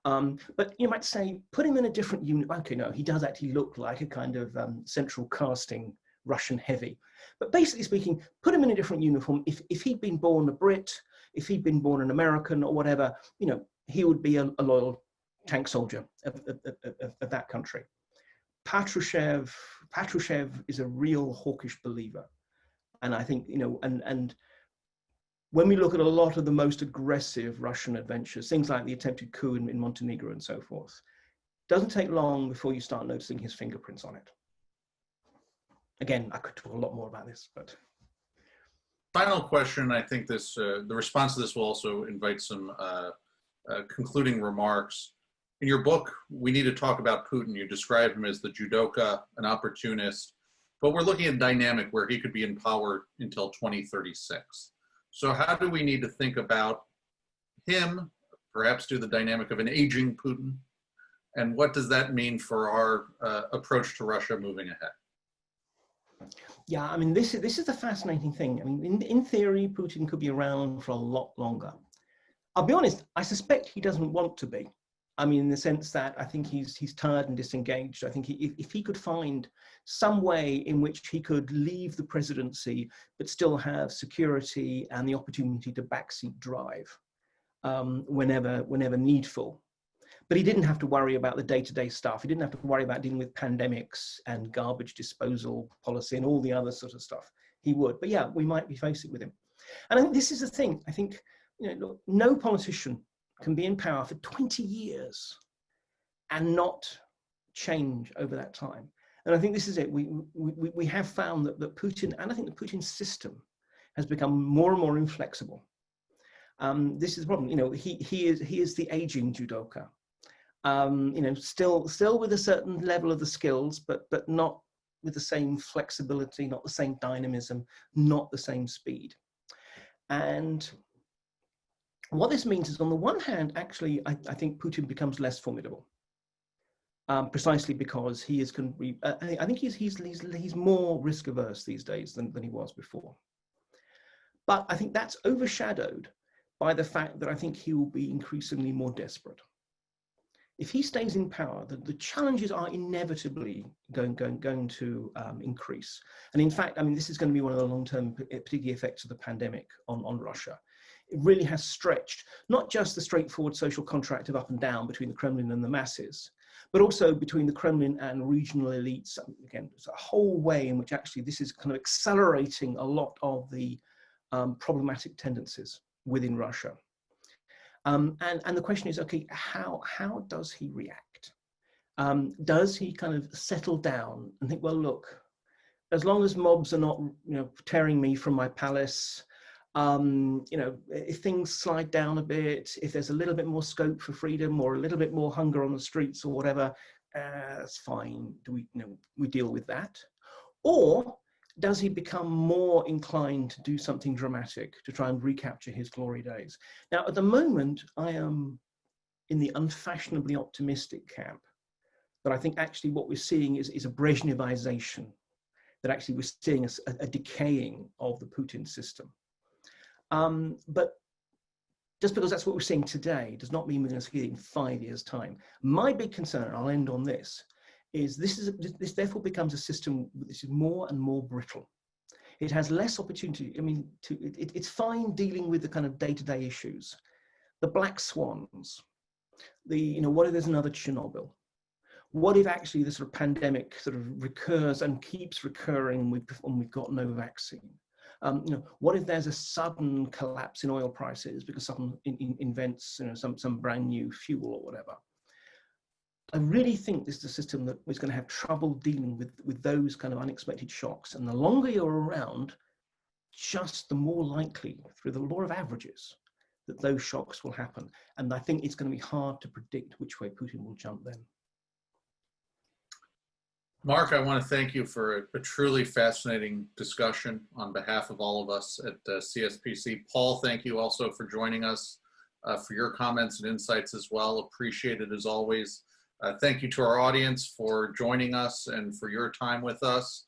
But you might say, put him in a different unit. Okay, no, he does actually look like a kind of central casting Russian heavy. But basically speaking, put him in a different uniform. If he'd been born a Brit, if he'd been born an American or whatever, you know, he would be a loyal tank soldier of that country. Patrushev is a real hawkish believer. And I think, you know, and when we look at a lot of the most aggressive Russian adventures, things like the attempted coup in Montenegro and so forth, it doesn't take long before you start noticing his fingerprints on it. Again, I could talk a lot more about this, but. Final question. I think this the response to this will also invite some concluding remarks. In your book, We Need to Talk About Putin, you describe him as the judoka, an opportunist, but we're looking at a dynamic where he could be in power until 2036. So how do we need to think about him, perhaps do the dynamic of an aging Putin, and what does that mean for our approach to Russia moving ahead? Yeah, I mean, this is the fascinating thing. I mean, in theory, Putin could be around for a lot longer. I'll be honest, I suspect he doesn't want to be. I mean, in the sense that I think he's tired and disengaged. I think if he could find some way in which he could leave the presidency, but still have security and the opportunity to backseat drive whenever needful. But he didn't have to worry about the day-to-day stuff. He didn't have to worry about dealing with pandemics and garbage disposal policy and all the other sort of stuff. He would. But yeah, we might be facing with him. And I think this is the thing. I think, you know, look, no politician can be in power for 20 years and not change over that time. And I think this is it. We have found that Putin, and I think the Putin system, has become more and more inflexible. This is the problem. You know, he is the aging judoka. You know, still with a certain level of the skills, but not with the same flexibility, not the same dynamism, not the same speed. And what this means is, on the one hand, actually, I think Putin becomes less formidable, precisely because he is. I think he's more risk averse these days than he was before. But I think that's overshadowed by the fact that I think he will be increasingly more desperate. If he stays in power, the challenges are inevitably going to increase. And in fact, I mean, this is going to be one of the long-term, particularly effects of the pandemic on Russia. It really has stretched not just the straightforward social contract of up and down between the Kremlin and the masses, but also between the Kremlin and regional elites. Again, there's a whole way in which actually this is kind of accelerating a lot of the problematic tendencies within Russia. And the question is, okay, how does he react? Does he kind of settle down and think, well, look, as long as mobs are not, you know, tearing me from my palace, you know, if things slide down a bit, if there's a little bit more scope for freedom or a little bit more hunger on the streets or whatever, that's fine. We deal with that? Or does he become more inclined to do something dramatic to try and recapture his glory days? Now, at the moment, I am in the unfashionably optimistic camp, but I think actually what we're seeing is a Brezhnevization, that actually we're seeing a decaying of the Putin system. But just because that's what we're seeing today does not mean we're going to see it in 5 years' time. My big concern, and I'll end on this, is this therefore becomes a system which is more and more brittle. It has less opportunity. I mean, it's fine dealing with the kind of day-to-day issues, the black swans, what if there's another Chernobyl? What if actually the sort of pandemic sort of recurs and keeps recurring and we've got no vaccine? What if there's a sudden collapse in oil prices because someone invents some brand new fuel or whatever? I really think this is a system that is going to have trouble dealing with those kind of unexpected shocks. And the longer you're around, just the more likely, through the law of averages, that those shocks will happen. And I think it's going to be hard to predict which way Putin will jump then. Mark, I want to thank you for a truly fascinating discussion on behalf of all of us at CSPC. Paul, thank you also for joining us, for your comments and insights as well. Appreciate it as always. Thank you to our audience for joining us and for your time with us.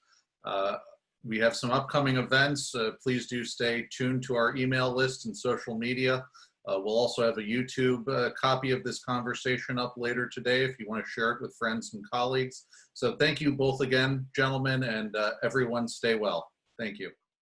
We have some upcoming events. Please do stay tuned to our email list and social media. We'll also have a YouTube copy of this conversation up later today if you want to share it with friends and colleagues. So thank you both again, gentlemen, and everyone stay well. Thank you.